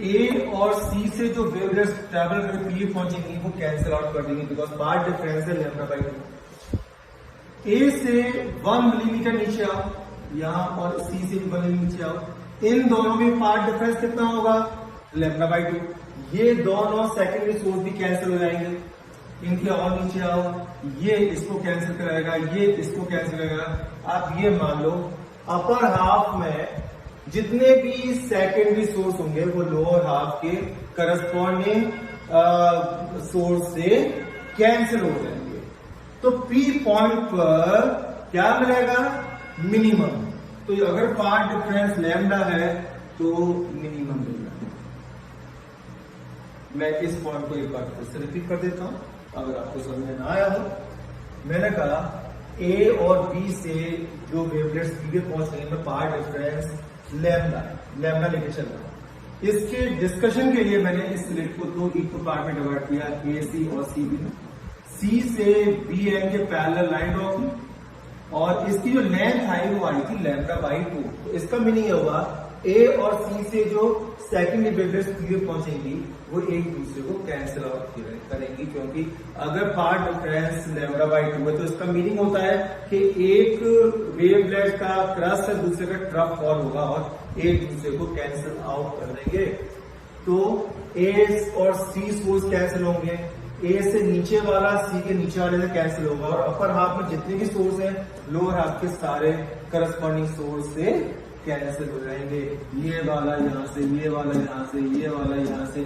ए और सी से जो वेवलेंथ ट्रैवल करके पी पहुंचेंगी वो कैंसिल आउट कर देंगे, बिकॉज पार्ट डिफरेंस है λ/2। ए से 1 मिलीमीटर नीचे आओ यहां, और सी से भी 1 मिलीमीटर नीचे आओ, इन दोनों में पार्ट डिफरेंस कितना होगा λ/2। ये दोनों सेकेंडरी सोर्स भी कैंसिल हो जाएंगे, इनके और नीचे आओ, ये इसको कैंसिल कराएगा, ये इसको कैंसिल करेगा। आप ये मान लो अपर हाफ में जितने भी सेकेंडरी सोर्स होंगे वो लोअर हाफ के करस्पॉन्डिंग सोर्स से कैंसिल हो जाएंगे। तो पी पॉइंट पर क्या मिलेगा? मिनिमम। तो अगर पार्ट डिफरेंस लैम्डा है तो मिनिमम मिलेगा। मैं इस पॉइंट को एक बार फिर से रिपीट कर देता हूं, अगर आपको समझ में ना आया हो। मैंने कहा ए और बी से जो वेवलेट्स सीधे पहुंच रही है, पार्ट डिफरेंस लैम्डा लेके चल रहा हूं। इसके डिस्कशन के लिए मैंने इस स्लिट को दो इक्वल पार्ट में डिवाइड किया, ए सी और सी बी। सी से बी एन के पैरेलल लाइन ड्रॉ की और इसकी जो लेंथ आई वो आई थी लैम्डा बाई 2। तो इसका मीनिंग होगा ए और सी से जो सेकेंडरी वेवलेट्स सीधे पहुंचेंगी वो एक दूसरे को कैंसिल आउट करेंगी, क्योंकि अगर पार्ट डिफरेंस लैम्डा बाई 2 है तो इसका मीनिंग होता है कि एक वेवलेट का क्रस्ट से दूसरे का ट्रफ फॉल होगा और एक दूसरे को कैंसिल आउट कर देंगे। तो ए और सी सोर्स कैंसिल होंगे, ए से नीचे वाला सी के नीचे वाले से कैंसिल होगा और अपर हाफ में जितने भी सोर्स हैं लोअर हाफ के सारे करस्पॉन्डिंग सोर्स से कैंसिल हो जाएंगे। ये वाला यहाँ से, ये वाला यहाँ से, ये वाला यहाँ से,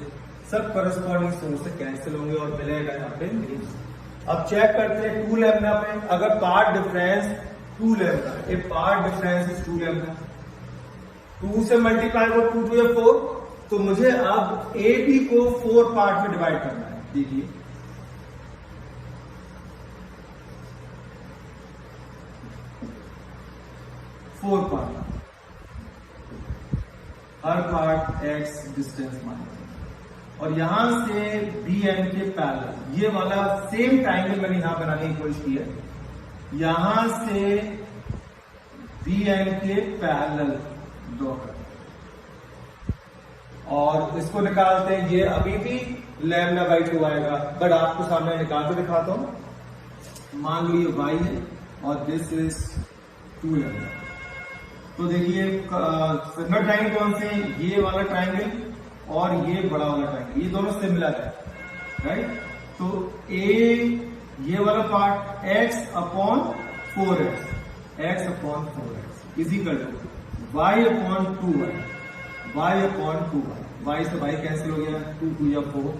सब करस्पॉन्डिंग सोर्स से कैंसिल होंगे और मिलेगा यहाँ पे मिनिमम। अब चेक करते हैं 2 लैम्डा पे। अगर path difference 2 lambda, A part difference is 2 lambda, 2 से मल्टीप्लाई को 2 टू 4, तो मुझे अब ए बी को 4 पार्ट में डिवाइड करना है। देखिए 4 पार्ट, हर पार्ट x डिस्टेंस मानेंगे और यहां से बी एन के पैरेलल, ये वाला सेम ट्रायंगल मैंने यहां बनाने की कोशिश की है, यहां से बी एन के पैरेलल ड्रॉ कर और इसको निकालते हैं। ये अभी भी लैम्डा बाई 2 आएगा, बट आपको सामने निकाल के दिखाता हूं। मान लो ये y है और दिस इज 2 लैम्डा। तो देखिए सिंगल ट्रायंगल कौन से? ये वाला ट्रायंगल और ये बड़ा वाला ट्रायंगल, ये दोनों सिमिलर है, राइट? तो ये वाला part x upon 4x is equal to y upon 2y, y upon 2y, y से y कैंसिल हो गया, 2 2 या 4,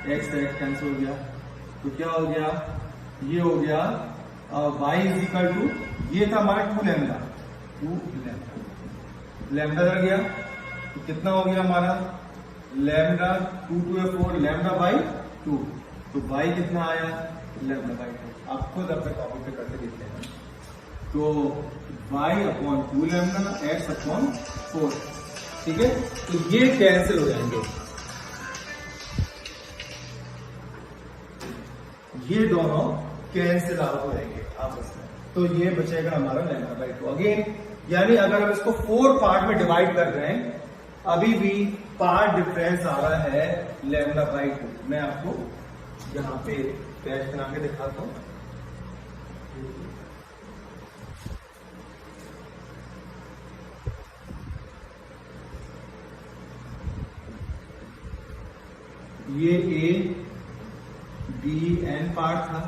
x से x कैंसिल हो गया, तो क्या हो गया? ये हो गया y इजिकल टू, ये था हमारा 2 लैम्डा, 2 लैम्डा लग गया, तो कितना हो गया हमारा? लैम्डा 2 2 या 4 लैम्डा बाई 2, तो y कितना आया? Lambda by 2। आप खुद अपने कॉपी पे करके देखते हैं। तो y upon 2 lambda, x upon 4, ठीक है? तो ये कैंसिल हो जाएंगे, ये दोनों कैंसिल आउट हो जाएंगे आपस में, तो ये बचेगा हमारा लैम्डा बाई 2। अगेन यानी अगर हम इसको 4 पार्ट में डिवाइड कर रहे हैं, अभी भी पार्ट डिफरेंस आ रहा है लैम्डा बाई 2। मैं आपको यहां पे स्केच बना के दिखाता हूं। ये ए बी एन पार्ट था,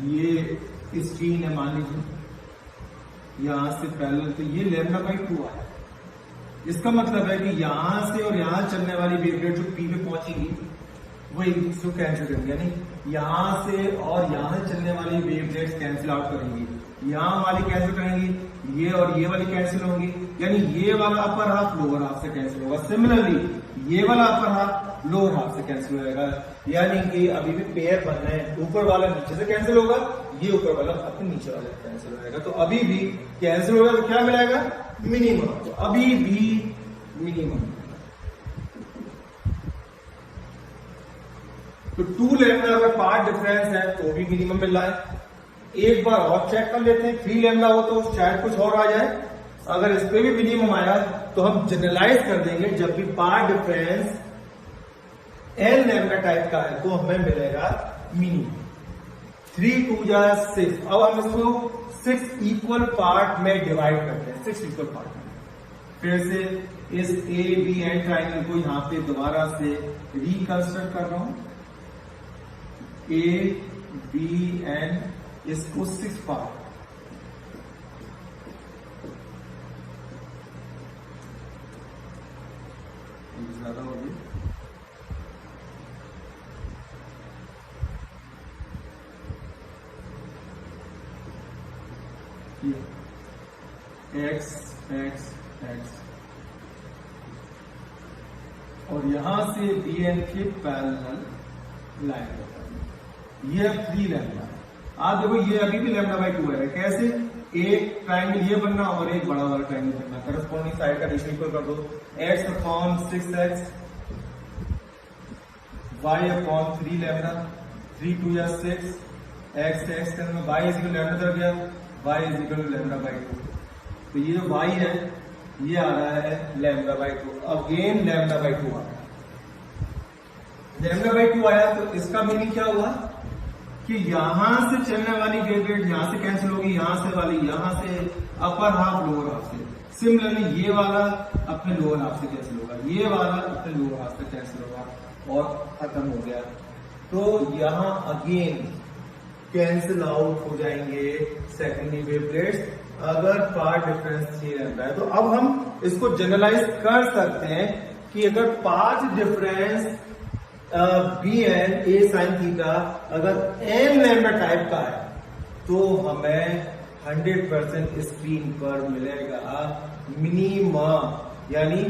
ये स्क्रीन है मान लीजिए, यहां से पैरेलल, तो ये लैम्डा बाई 2 आया। इसका मतलब है कि यहां से और यहां चलने वाली वेवलेट जो पी पे पहुंचेगी वो एक दूसरे को कैंसिल करेंगे, यानी यहां से और यहां से चलने वाली वेवलेट्स कैंसिल आउट करेंगी, यहां वाली कैंसिल करेंगी, ये और ये वाली कैंसिल होंगी, यानी ये वाला अपर हाफ लोअर हाफ से कैंसिल होगा। सिमिलरली ये वाला अपर हाफ लोअर हाफ से कैंसिल हो जाएगा, यानी कि अभी भी पेयर बन रहे हैं, ऊपर वाला नीचे से कैंसिल होगा, ये ऊपर वाला अपने नीचे वाला कैंसिल हो जाएगा, तो अभी भी कैंसिल होगा, तो क्या मिलेगा? मिनिमम। तो अभी भी मिनिमम, तो 2 लैम्डा अगर पार्ट डिफरेंस है तो भी मिनिमम मिल रहा है। एक बार और चेक कर लेते हैं, 3 लैम्डा हो तो शायद कुछ और आ जाए। अगर इस पे भी मिनिमम आया तो हम जनरलाइज कर देंगे, जब भी path difference n lambda type का है तो हमें मिलेगा मिनिमम। 3 2 जा 6। अब हम इसको 6 इक्वल पार्ट में डिवाइड करते हैं, 6 इक्वल पार्ट में। फिर से इस ए बी एन ट्राइंगल को यहां पे दोबारा से रिकंस्ट्रक्ट कर रहा हूं। ए बी एन, इसको 6 पार्ट, ज्यादा होगी, एक्स एक्स एक्स, और यहां से बी एन के पैरेलल लाइन होता है। ये 3 लैम्डा। आप देखो ये अभी भी लैम्डा बाई 2 है। कैसे? एक ट्राइंगल ये बनना और एक बड़ा वाला ट्राइंगल बनना, करस्पॉन्डिंग साइड का रेशियो इक्वल कर दो। X upon 6x, y upon 3 lambda, 3 2 या 6, एक्स एक्स के अंदर वाई इज इक्वल लैम्डा कर दिया, y is equal lambda by 2। तो ये जो वाई है ये आ रहा है lambda by 2, again lambda by 2 आ रहा है। लैम्डा बाई 2 आया तो इसका मीनिंग क्या हुआ कि यहां से चलने वाली वेवलेट यहां से कैंसिल होगी, यहां से वाली यहां से, अपर हाफ लोअर हाफ से। सिमिलरली ये वाला अपने लोअर हाफ से कैंसिल होगा, ये वाला अपने लोअर हाफ से कैंसिल होगा और खत्म हो गया। तो यहां अगेन कैंसिल आउट हो जाएंगे सेकेंडरी वेवलेट्स अगर पार्ट डिफरेंस 3 रहता है। तो अब हम इसको जनरलाइज कर सकते हैं कि अगर path difference B N a sine theta अगर एन लैम्डा टाइप का है तो हमें 100% स्क्रीन पर मिलेगा मिनिमा, यानी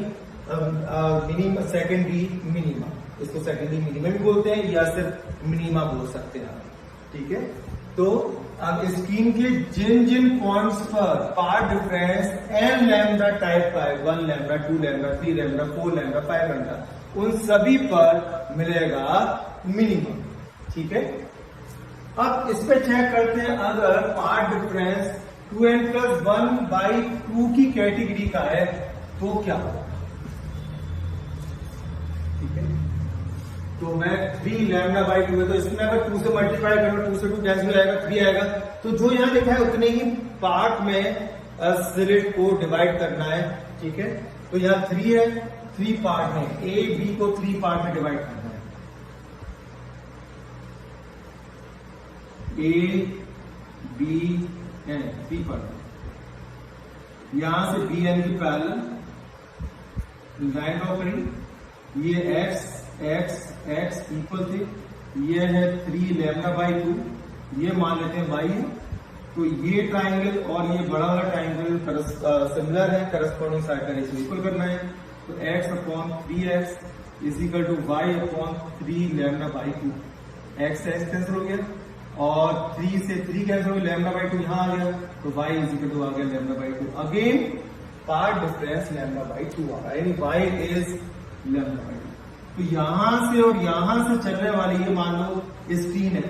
मिनिमा सेकेंडरी मिनिमा, इसको सेकेंडरी मिनिमा भी बोलते हैं या सिर्फ मिनिमा बोल सकते हैं, ठीक है। तो अब स्क्रीन के जिन जिन पॉइंट्स पर path difference N lambda type का है, 1 lambda 2 lambda 3 lambda 4 lambda 5 lambda, उन सभी पर मिलेगा मिनिमम, ठीक है। अब इस पे चेक करते हैं अगर पार्ट डिफरेंस 2n+1/2 की कैटेगरी का है तो क्या होगा, ठीक है। तो मैं 3 लैम्डा बाई 2 है तो इसमें अगर 2 से मल्टीप्लाई करूंगा 2 से 2 कैंसिल हो जाएगा, 3 आएगा। तो जो यहां लिखा है उतने ही पार्ट में स्लिट को डिवाइड करना है, ठीक है। तो यहां 3 है, 3 पार्ट में ए बी को 3 पार्ट में डिवाइड करना है। ए बी एन 3 पार्ट, यहां से बी एन की पैरेलल लाइन ड्रॉ करेंगे। ये एक्स एक्स एक्स इक्वल थे, ये है 3 लैम्डा बाई 2, ये मान लेते हैं वाई है। तो ये ट्राइंगल और ये बड़ा वाला ट्राइंगल सिमिलर है, करस्पॉन्डिंग साइड का रेशियो इक्वल करना है। तो x upon 3x is equal to y upon 3 lambda by 2, x x cancel हो गया और 3 से 3 कैंसिल हो गया, लैम्डा बाई 2 यहां आ गया तो y इज इक्वल टू आ गया lambda by 2। Again path difference lambda by 2 आ रहा है, यानी y इज लैम्डा बाई 2। तो यहां से और यहां से चलने वाली ये मान लो स्क्रीन है,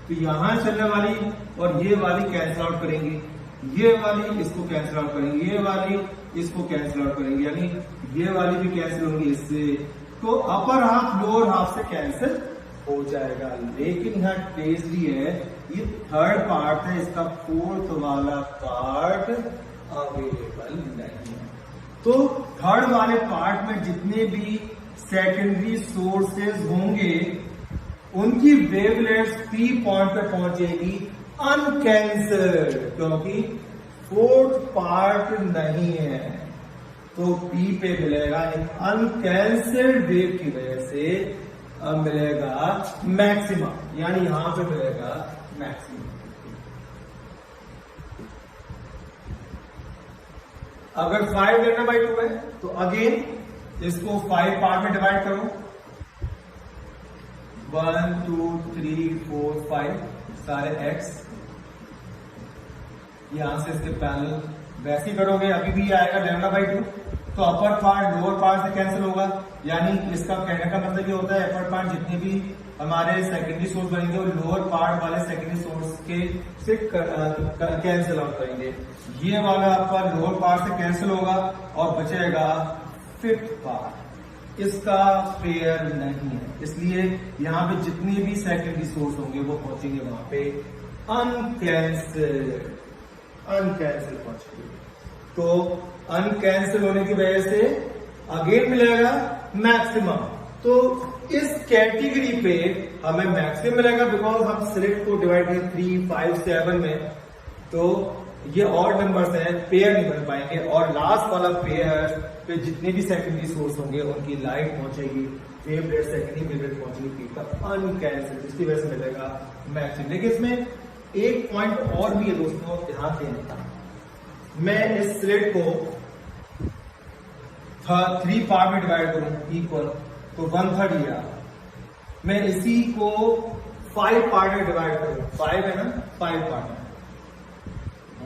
तो यहां चलने वाली और ये वाली कैंसिल आउट करेंगे, ये वाली इसको कैंसिल आउट करेंगे, ये वाली इसको कैंसिल आउट करेंगे, यानी ये वाली भी कैंसिल होंगी इससे। तो अपर हाफ लोअर हाफ से कैंसिल हो जाएगा। लेकिन यहाँ टेस्टी है, ये थर्ड पार्ट है, इसका फोर्थ वाला पार्ट अवेलेबल नहीं है। तो थर्ड वाले पार्ट में जितने भी सेकेंडरी सोर्सेज होंगे उनकी वेवलेट्स पी पॉइंट पे पहुंचेगी अनकैंसल्ड, क्योंकि फोर्थ पार्ट नहीं है। तो पी पे मिलेगा अनकैंसल्ड वेव की वजह से मिलेगा मैक्सिमा, यानी यहां पे मिलेगा मैक्सिमम। अगर 5 लैम्डा बाई 2 है तो अगेन इसको 5 पार्ट में डिवाइड करो, 1 2 3 4 5 सारे x, यहां से इसके पैरेलल वैसे ही करोगे अभी भी आएगा लैम्डा बाई 2। तो अपर पार्ट लोअर पार्ट से कैंसिल होगा, यानी इसका कहने का मतलब ये होता है अपर पार्ट जितने भी हमारे सेकेंडरी सोर्स बनेंगे वो लोअर पार्ट वाले सेकेंडरी सोर्स के से कैंसिल आउट करेंगे। ये वाला आपका लोअर पार्ट से कैंसिल होगा और बचेगा फिफ्थ पार्ट, इसका पेयर नहीं है, इसलिए यहाँ पे जितने भी सेकेंडरी सोर्स होंगे वो पहुंचेंगे वहां पे अनकैंसिल पहुंचेंगे। तो अनकैंसिल होने की वजह से अगेन मिलेगा मैक्सिमम। तो इस कैटेगरी पे हमें मैक्सिमम मिलेगा बिकॉज हम स्लिट को डिवाइड करें 3, 5, 7 में, तो ये और नंबर्स हैं, पेयर नहीं बन पाएंगे। और लास्ट वाला पेयर पे जितने भी सेकेंडरी सोर्स होंगे उनकी लाइट पहुंचेगी वेवलेट, सेकेंडरी वेवलेट पहुंचेगी पीक पर अनकैंसल, जिसकी वजह से मिलेगा मैक्सिमम। लेकिन इसमें एक पॉइंट और भी है दोस्तों, ध्यान देने का। मैं इस स्लिट को 3 पार्ट में डिवाइड करूं इक्वल, तो 1/3 ये आ। मैं इसी को 5 पार्ट में डिवाइड करूं, 5 है ना, 5 पार्ट में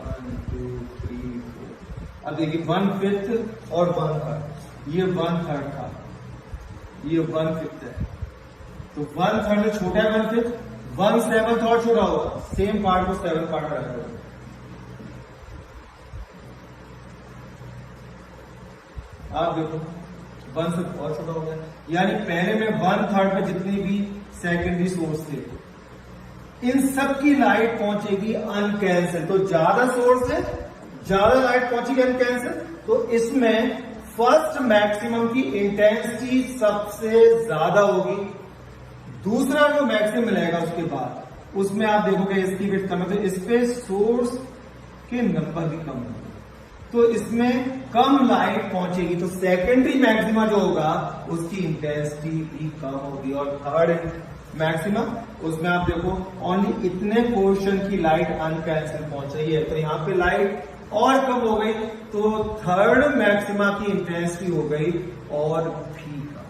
1, 2, 3, 4। अब देखिए 1/5 और 1/3, ये 1/3 था, ये 1/5 है, तो 1/3 में छोटा है 1/5, 1/7 और छोटा होगा, सेम पार्ट को 7 पार्ट में रखो। आप देखो 1 से और छोटा हो गया, यानी पहले में 1/3 में जितने भी सेकेंडरी सोर्स थे इन सब की लाइट पहुंचेगी अनकैंसल। तो ज्यादा सोर्स है, ज्यादा लाइट पहुंचेगी अनकैंसल, तो इसमें फर्स्ट मैक्सिमम की इंटेंसिटी सबसे ज्यादा होगी। दूसरा जो मैक्सिमम मिलेगा उसके बाद उसमें आप देखोगे इसकी विड्थ कम है, तो इस पे सोर्स के नंबर भी कम होंगे, तो इसमें कम लाइट पहुंचेगी, तो सेकेंडरी मैक्सिमा जो होगा उसकी इंटेंसिटी भी कम होगी। और थर्ड मैक्सिमा, उसमें आप देखो ओनली इतने पोर्शन की लाइट अनकैंसल पहुंच रही है, तो यहां पे लाइट और कम हो गई, तो थर्ड मैक्सिमा की इंटेंसिटी हो गई और भी कम।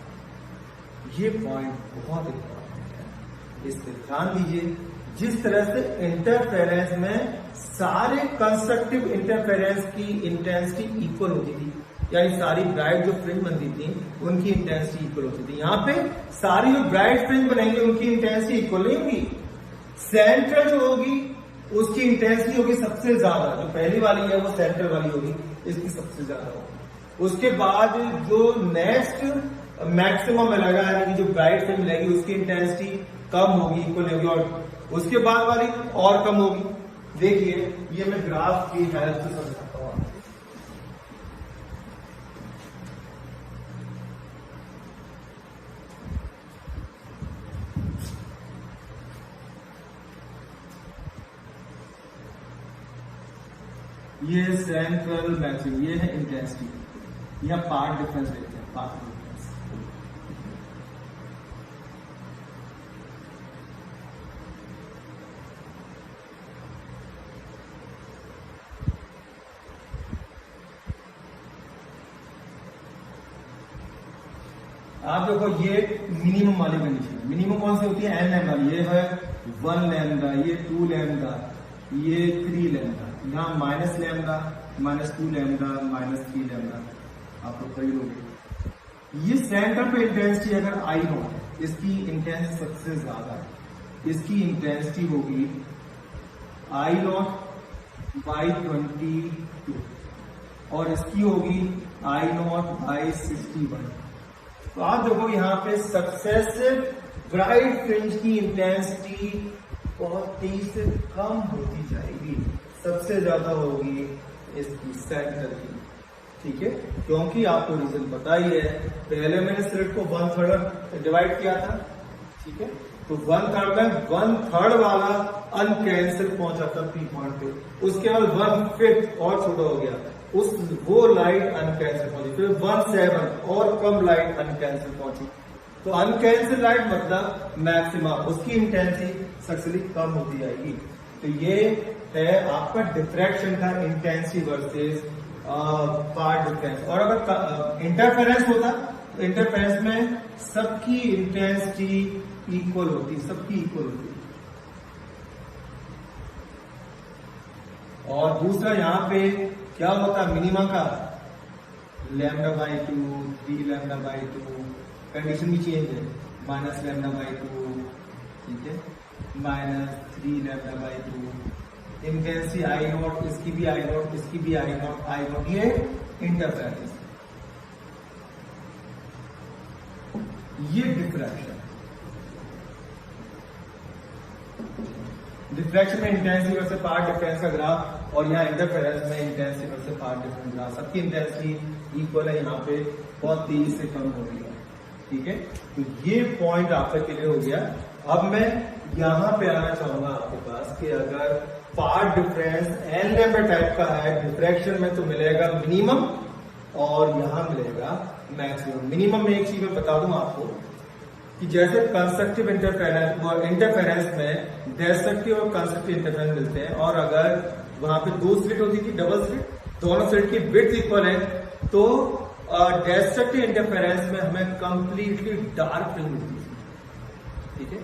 ये पॉइंट बहुत इंपॉर्टेंट है, इस पर ध्यान दीजिए। जिस तरह से इंटरफेरेंस में सारे कंस्ट्रक्टिव इंटरफेरेंस की इंटेंसिटी इक्वल होती थी, यानी सारी ब्राइट जो फ्रिंज बनती थी उनकी इंटेंसिटी इक्वल होती थी, यहां पे सारी जो ब्राइट फ्रिंज बनेंगे उनकी इंटेंसिटी इक्वल नहीं होगी। सेंट्रल जो होगी उसकी इंटेंसिटी होगी सबसे ज्यादा, जो पहली वाली है वो सेंट्रल वाली होगी, इसकी सबसे ज्यादा होगी। उसके बाद जो नेक्स्ट मैक्सिमम मिलेगा, यानी कि जो ब्राइट फ्रिंज मिलेगी उसकी इंटेंसिटी कम होगी, इक्वल होगी, और उसके बाद वाली और कम होगी। देखिए ये मैं ग्राफ की हेल्प से समझाता हूं। ये सेंट्रल मैक्सिमम, ये है इंटेंसिटी, यह पार्ट डिफरेंस देखते हैं, पार्ट डिफरेंस। आप देखो ये मिनिमम वाली कंडीशन, मिनिमम कौन सी होती है, एन लैम्डा, ये है 1 लैम्डा, ये 2 लैम्डा, ये 3 लैम्डा, यहाँ -λ, -2 लैम्डा, -3 लैम्डा, आप लोग कई लोग। ये सेंटर पे इंटेंसिटी अगर आई हो, इसकी इंटेंसिटी सबसे ज्यादा है, इसकी इंटेंसिटी होगी I0/22 और इसकी होगी I0/61। तो आप देखो यहाँ पे सक्सेसिव ब्राइट फ्रिंज की इंटेंसिटी बहुत तेजी से कम होती जाएगी, सबसे ज्यादा होगी इसकी सेंटर की, ठीक है, क्योंकि आपको रीजन पता ही है। पहले मैंने स्लिट को 1/3 डिवाइड किया था, ठीक है, तो 1/3 में 1/3 वाला अनकैंसल पहुंचा था पी पॉइंट पे, उसके बाद 1/5 और छोटा हो गया, वो लाइट अनकैंसल पहुंची, फिर 1/7 और कम लाइट अनकैंसल पहुंची। तो अनकैंसल लाइट मतलब मैक्सिमा, उसकी इंटेंसिटी सक्सेसफुली कम होती जाएगी। तो ये है आपका डिफ्रैक्शन का इंटेंसिटी वर्सेस पार्ट डिफरेंस। और अगर इंटरफेरेंस होता तो इंटरफेरेंस में सबकी इंटेंसिटी इक्वल होती, सबकी इक्वल होती। और दूसरा यहाँ पे क्या होता, मिनिमा का λ/2, 3 λ/2, कंडीशन भी चेंज है, -λ/2, ठीक है, -3 λ/2, इंटेंसिटी I0, इसकी भी I0, इसकी भी I0, ये इंटरफेरेंस, ये डिफ्रैक्शन। डिफ्रैक्शन में इंटेंसिटी वर्सेस पार्ट डिफरेंस का ग्राफ, और यहाँ इंटरफेरेंस में intensity versus path difference graph, सबकी इंटेंसिटी इक्वल है, यहाँ पे बहुत तेजी से कम हो रही है, ठीक है। तो ये पॉइंट आपका क्लियर हो गया अब मैं यहां पे आना चाहूंगा आपके पास कि अगर path difference N lambda type का है डिफ्रैक्शन में तो मिलेगा मिनिमम और यहां मिलेगा मैक्सिमम। मिनिमम में एक चीज मैं बता दूं आपको कि जैसे कंस्ट्रक्टिव इंटरफेरेंस में डेस्ट्रक्टिव और कंस्ट्रक्टिव इंटरफेरेंस मिलते हैं, और अगर वहां पे 2 स्लिट होती थी डबल स्लिट, दोनों स्लिट की विड्थ इक्वल है, तो डेस्ट्रक्टिव इंटरफेरेंस में हमें कंप्लीटली डार्क फिल्म मिलती थी। ठीक है,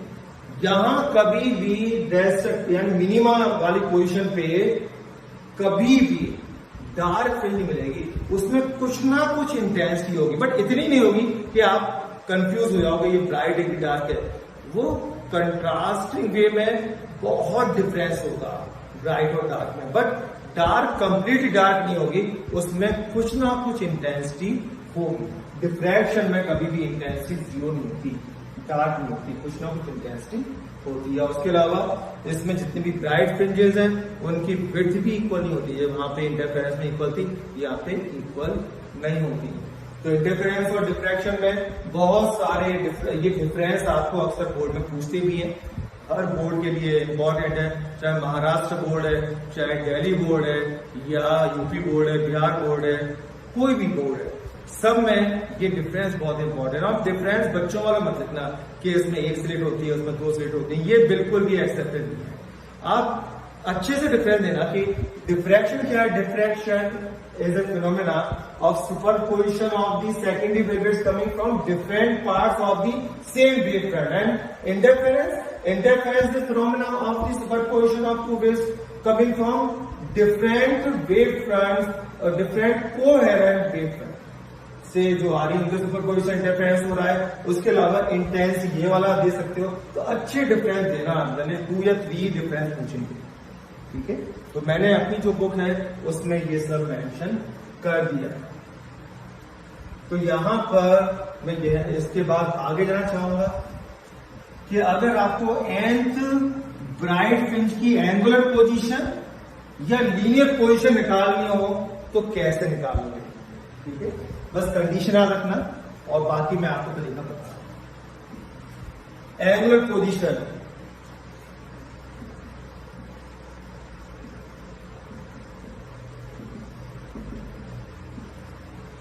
यहां कभी भी डेस्ट्रक्टिव यानी मिनिमा वाली पोजीशन पे कभी भी डार्क फिल्म नहीं मिलेगी, उसमें कुछ ना कुछ इंटेंसिटी होगी, बट इतनी नहीं होगी कि आप कंफ्यूज हो जाओगे ये ब्राइट है कि डार्क है। वो कंट्रास्टिंग वे में बहुत डिफरेंस होगा ब्राइट और डार्क में, बट डार्क कंप्लीटली डार्क नहीं होगी, उसमें कुछ ना कुछ इंटेंसिटी होगी। डिफ्रैक्शन में कभी भी इंटेंसिटी जीरो नहीं होती, डार्क नहीं होती, कुछ ना कुछ इंटेंसिटी होती है। उसके अलावा इसमें जितने भी ब्राइट फ्रिंजेस हैं उनकी विड्थ भी इक्वल नहीं होती है, वहां पे इंटरफेरेंस में इक्वल थी, यहाँ पे इक्वल नहीं होती। तो इंटरफेरेंस और डिफ्रैक्शन में बहुत सारे ये डिफरेंस आपको अक्सर बोर्ड में पूछते भी हैं। हर बोर्ड के लिए इम्पोर्टेंट है, चाहे महाराष्ट्र बोर्ड है, चाहे दिल्ली बोर्ड है, या यूपी बोर्ड है, बिहार बोर्ड है, कोई भी बोर्ड है, सब में ये डिफरेंस बहुत इंपॉर्टेंट है। और डिफरेंस बच्चों वाला मत लिखना कि इसमें 1 स्लिट होती है उसमें 2 स्लिट होती है, ये बिल्कुल भी एक्सेप्टेड नहीं है। आप अच्छे से डिफरेंस देना कि डिफ्रैक्शन क्या है। Diffraction is a phenomena of superposition of the secondary waves coming from different parts of the same wavefront, and interference is the phenomena of the superposition of two waves coming from different wavefronts or different coherent wavefront से जो आ रही है उनके superposition interference हो रहा है। उसके अलावा इंटेंस ये वाला दे सकते हो, तो अच्छे डिफरेंस देना, मैंने 2 या 3 डिफरेंस पूछेंगे। ठीक है, तो मैंने अपनी जो बुक है उसमें ये सब मेंशन कर दिया। तो यहां पर मैं ये इसके बाद आगे जाना चाहूंगा कि अगर आपको nth ब्राइट फ्रिंज की एंगुलर पोजीशन या लीनियर पोजीशन निकालनी हो तो कैसे निकालोगे। ठीक है, बस कंडीशन याद रखना और बाकी मैं आपको तरीका बता रहा हूं। Angular position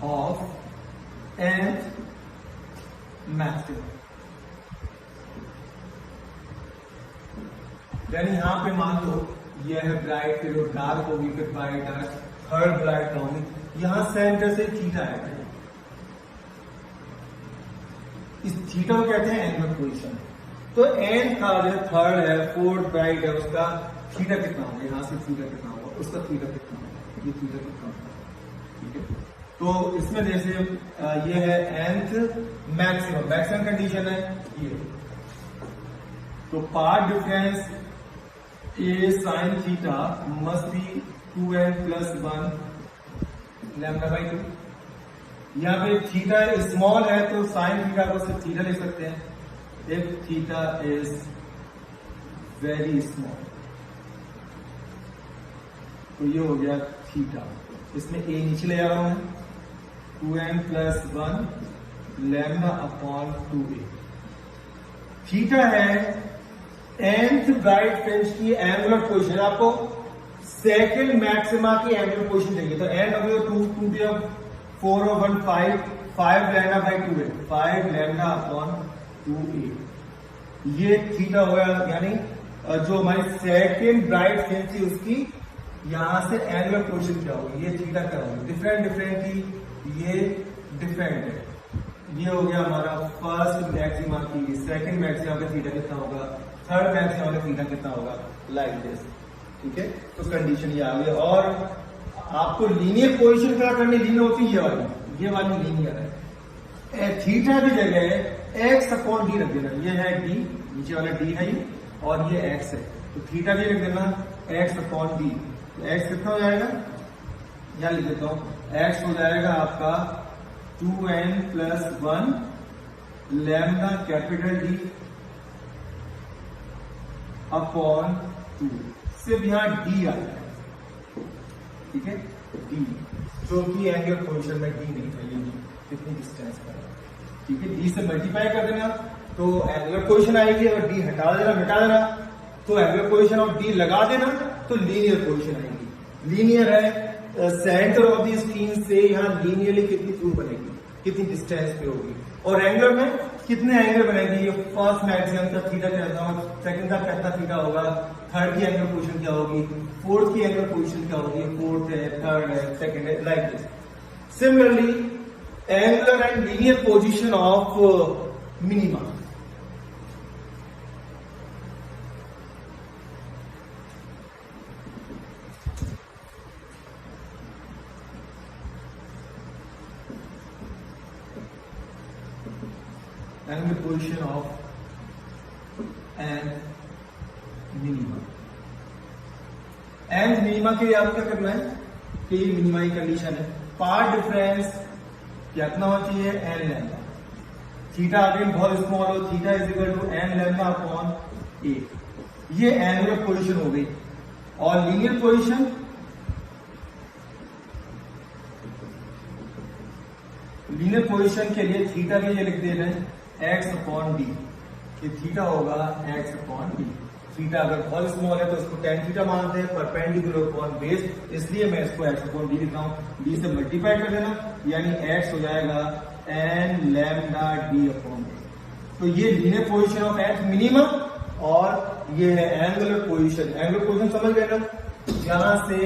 of nth maximum, यानी यहां पे मान लो ये है ब्राइट, फिर वो डार्क होगी, फिर ब्राइट डार्क, थर्ड ब्राइट होगी, यहां सेंटर से थीटा है, इस थीटा को कहते हैं एंगुलर पोजीशन। तो एन था जो थर्ड है, फोर्थ ब्राइट है, उसका थीटा कितना होगा, यहां से थीटा कितना होगा, उसका थीटा कितना होगा, ये थीटा कितना होगा। ठीक है, तो इसमें जैसे ये है nth मैक्सिमम, मैक्सिमम कंडीशन है ये, तो path difference A sine theta must be 2n + 1 lambda by 2। यहाँ पे थीटा स्मॉल है तो साइन थीटा को सिर्फ थीटा ले सकते हैं। If theta is very small तो ये हो गया थीटा, इसमें ए नीचे ले जा रहा हूं मैं, 2n + 1 lambda upon 2a। Theta है nth ब्राइट फ्रिंज की एंगुलर पोजीशन, आपको सेकंड मैक्सिमा की एंगुलर पोजीशन चाहिए, तो n हो गया 2 भी अब 4 और 1 5 lambda by 2a, 5 lambda upon 2a। ये थीटा हो गया, यानी जो हमारी सेकंड ब्राइट फ्रिंज थी उसकी यहां से एंगुलर पोजीशन क्या होगी, ये थीटा क्या होगी, डिफरेंट थी, ये डिफरेंट है। ये हो गया हमारा फर्स्ट मैक्सिमा की, सेकंड मैक्सिमा का थीटा कितना होगा, थर्ड मैक्सिमा का थीटा कितना होगा, लाइक दिस। ठीक है, तो कंडीशन ये आ गई। और आपको लीनियर पोजीशन क्या करनी, लीनियर होती है ये वाली लीनियर है। थीटा की जगह x अपॉन डी रख देना, ये है डी, नीचे वाला डी है ये, और ये x है, तो थीटा भी रख देना x अपॉन डी। तो x कितना हो जाएगा, यहां लिख देता हूं, x हो जाएगा आपका 2n + 1 lambda capital D upon 2, सिर्फ यहां डी आ जाएगा। ठीक है, डी, जो कि एंगुलर पोजीशन में डी नहीं है, ये कितनी डिस्टेंस पर है। ठीक है, डी से मल्टीप्लाई कर देना तो एंगुलर पोजीशन आएगी, अगर डी हटा देना तो एंगुलर पोजीशन और डी लगा देना तो लीनियर पोजीशन आएगी। लीनियर है सेंटर ऑफ द स्क्रीन से यहाँ लीनियरली कितनी दूर बनेगी, कितनी डिस्टेंस पे होगी, और एंगुलर में कितने एंगल बनेगी। ये फर्स्ट मैक्सिमम का थीटा कहता हूँ, सेकंड का कितना थीटा होगा, थर्ड की एंगल पोजीशन क्या होगी, फोर्थ की एंगल पोजीशन क्या होगी, फोर्थ है, थर्ड है, सेकंड है, like this. Similarly angular and linear position of minima. Angular position of minima. And minima के लिए आपको क्या करना है कि मिनिमा की कंडीशन है, पार्ट डिफरेंस कितना होना चाहिए, एन लैम्डा। थीटा अगेन बहुत स्मॉल हो, theta is equal to N lambda upon a. ये एंगुलर पोजीशन हो गई। और लीनियर पोजीशन, लीनियर पोजीशन के लिए थीटा के लिए लिख दे रहे हैं एक्स अपॉन डी, कि थीटा होगा एक्स अपॉन डी। थीटा अगर बहुत स्मॉल है तो इसको टेन थीटा मानते हैं, परपेंडिकुलर अपॉन बेस, इसलिए मैं इसको एक्स अपॉन डी लिख रहा हूं। डी से मल्टीप्लाई कर देना, यानी एक्स हो जाएगा एन लैम्डा डी अपॉन बेस। तो ये linear position of x minimum, और ये है एंगुलर पोजीशन। एंगुलर पोजीशन समझ गए ना, यहां से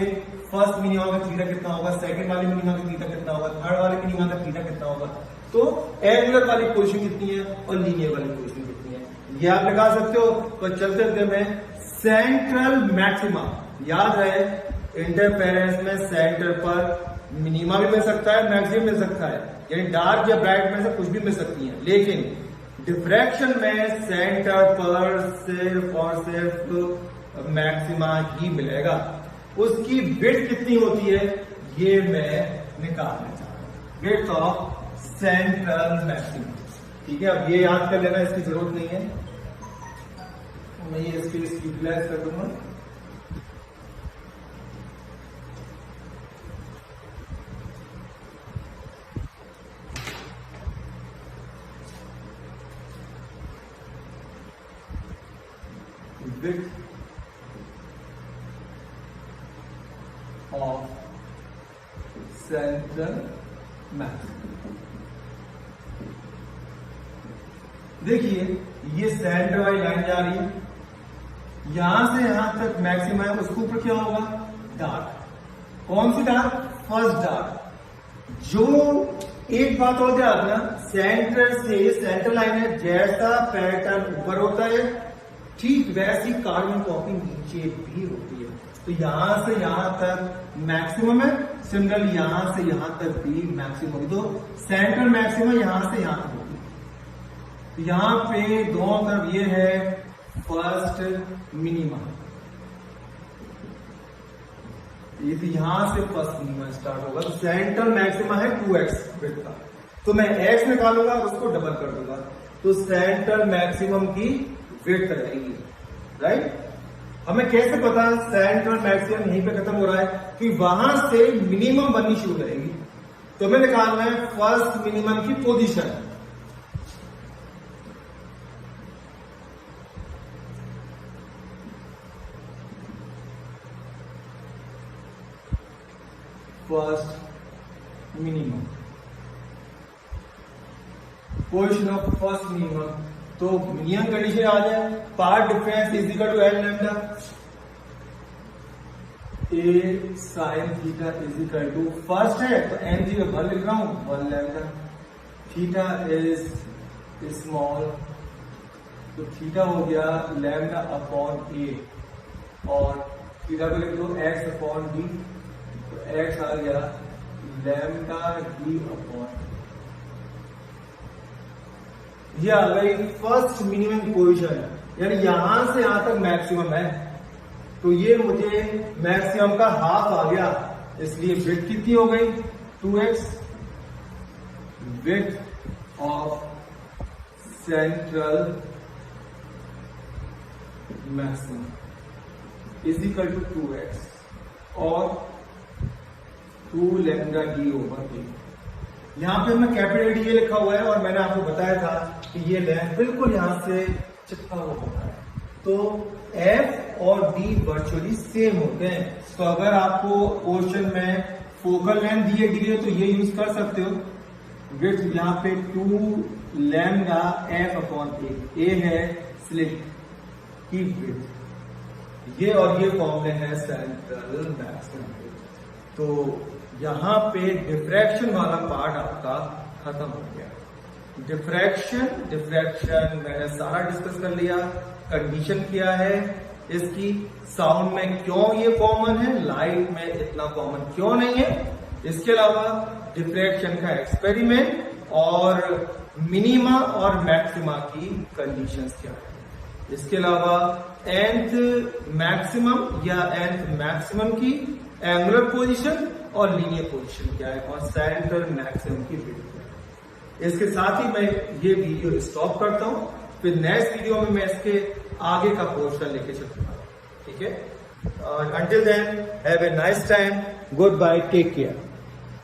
फर्स्ट मिनिमा का थीटा कितना होगा, सेकंड वाले मिनिमा का थीटा कितना होगा, थर्ड वाले मिनिमा का थीटा कितना होगा। तो एंगुलर वाली पोजीशन कितनी है और लीनियर वाली पोजीशन कितनी है, ये आप लगा सकते हो। तो चलते चलते में सेंट्रल मैक्सिमा, याद है इंटरफेरेंस में सेंटर पर मिनिमा भी मिल सकता है, मैक्सिमम मिल सकता है, यानी डार्क या ब्राइट में से कुछ भी मिल सकती है, लेकिन डिफ्रैक्शन में सेंटर पर सिर्फ और सिर्फ मैक्सिमा ही मिलेगा। उसकी विड्थ कितनी होती है ये मैं निकालना चाहता हूं, विड्थ ऑफ सेंट्रल मैक्सिमम। ठीक है, अब ये याद कर लेना, इसकी जरूरत नहीं है, मैं ये स्पेस यूटिलाइज कर दूंगा। Width of central maximum. देखिए ये सेंटर वाली लाइन जा रही है, यहां से यहां तक मैक्सिमम है, उसके ऊपर क्या होगा, डार्क। कौन सी डार्क, फर्स्ट डार्क। जो एक बात और ध्यान रखना, सेंटर से सेंटर लाइन है, जैसा पैटर्न ऊपर होता है ठीक वैसी कार्बन कॉपी नीचे भी होती है। तो यहां से यहां तक मैक्सिमम है, सिमिलरली यहां से यहां तक भी मैक्सिमम होगी। तो सेंट्रल मैक्सिमम यहां से यहां तक होगी। तो यहां पे दोनों तरफ ये है फर्स्ट मिनिमा, ये तो यहां से फर्स्ट मिनिमा स्टार्ट होगा। तो सेंट्रल मैक्सिमा है 2x विड्थ का, तो मैं x निकालूंगा और उसको डबल कर दूंगा, तो सेंट्रल मैक्सिमम की विड्थ रहेगी, राइट। हमें कैसे पता सेंट्रल मैक्सिमम यहीं पे खत्म हो रहा है, कि वहां से मिनिमम बननी शुरू करेगी। तो हमें निकालना है फर्स्ट मिनिमम की position. First minimum, position of first minimum. तो मिनिमम कंडीशन आ जाए, path difference is equal to N lambda, a sine theta is equal to, first है तो एन जी में 1 लिख रहा हूं, 1 लैम्डा। थीटा इज स्मॉल, तो थीटा हो गया लैम्डा अपॉन ए, और थीटा को लिख दो एक्स अपॉन डी, तो एक्स आ गया लैम्डा डी अपॉन, ये आ गई फर्स्ट मिनिमम पोजीशन, यानी यहां से यहां तक मैक्सिमम है। तो ये मुझे मैक्सिमम का हाफ आ गया, इसलिए विड्थ कितनी हो गई 2x, width of central maximum is equal to 2x और 2 लैम्डा डी ओवर ए। यहां पे मैं कैपिटल डी लिखा हुआ है, और मैंने आपको बताया था कि ये लेंथ बिल्कुल यहां से चिपका हुआ होता है, तो एफ और डी वर्चुअली सेम होते हैं। तो अगर आपको क्वेश्चन में फोकल लेंथ दिए डी है तो ये यूज कर सकते हो। विड्थ यहाँ पे 2 लैम्डा एफ अपॉन ए है स्लिट की विड्थ, ये और ये फॉर्मूले है सेंट्रल मैक्सिमम। तो यहां पे डिफ्रैक्शन वाला पार्ट आपका खत्म हो गया। डिफ्रैक्शन मैंने सारा डिस्कस कर लिया, कंडीशन क्या है इसकी, साउंड में क्यों ये कॉमन है, लाइट में इतना कॉमन क्यों नहीं है, इसके अलावा डिफ्रैक्शन का एक्सपेरिमेंट और मिनिमा और मैक्सिमा की कंडीशंस क्या है, इसके अलावा nth मैक्सिमम या nth मैक्सिमम की एंगुलर पोजीशन और लीनियर पोजीशन क्या है, और सेंट्रल मैक्सिमम की विड्थ क्या है। इसके साथ ही मैं ये वीडियो स्टॉप करता हूं, फिर नेक्स्ट वीडियो में मैं इसके आगे का पोर्शन लेके चलूंगा। ठीक है, until then have a nice time, good bye, take care.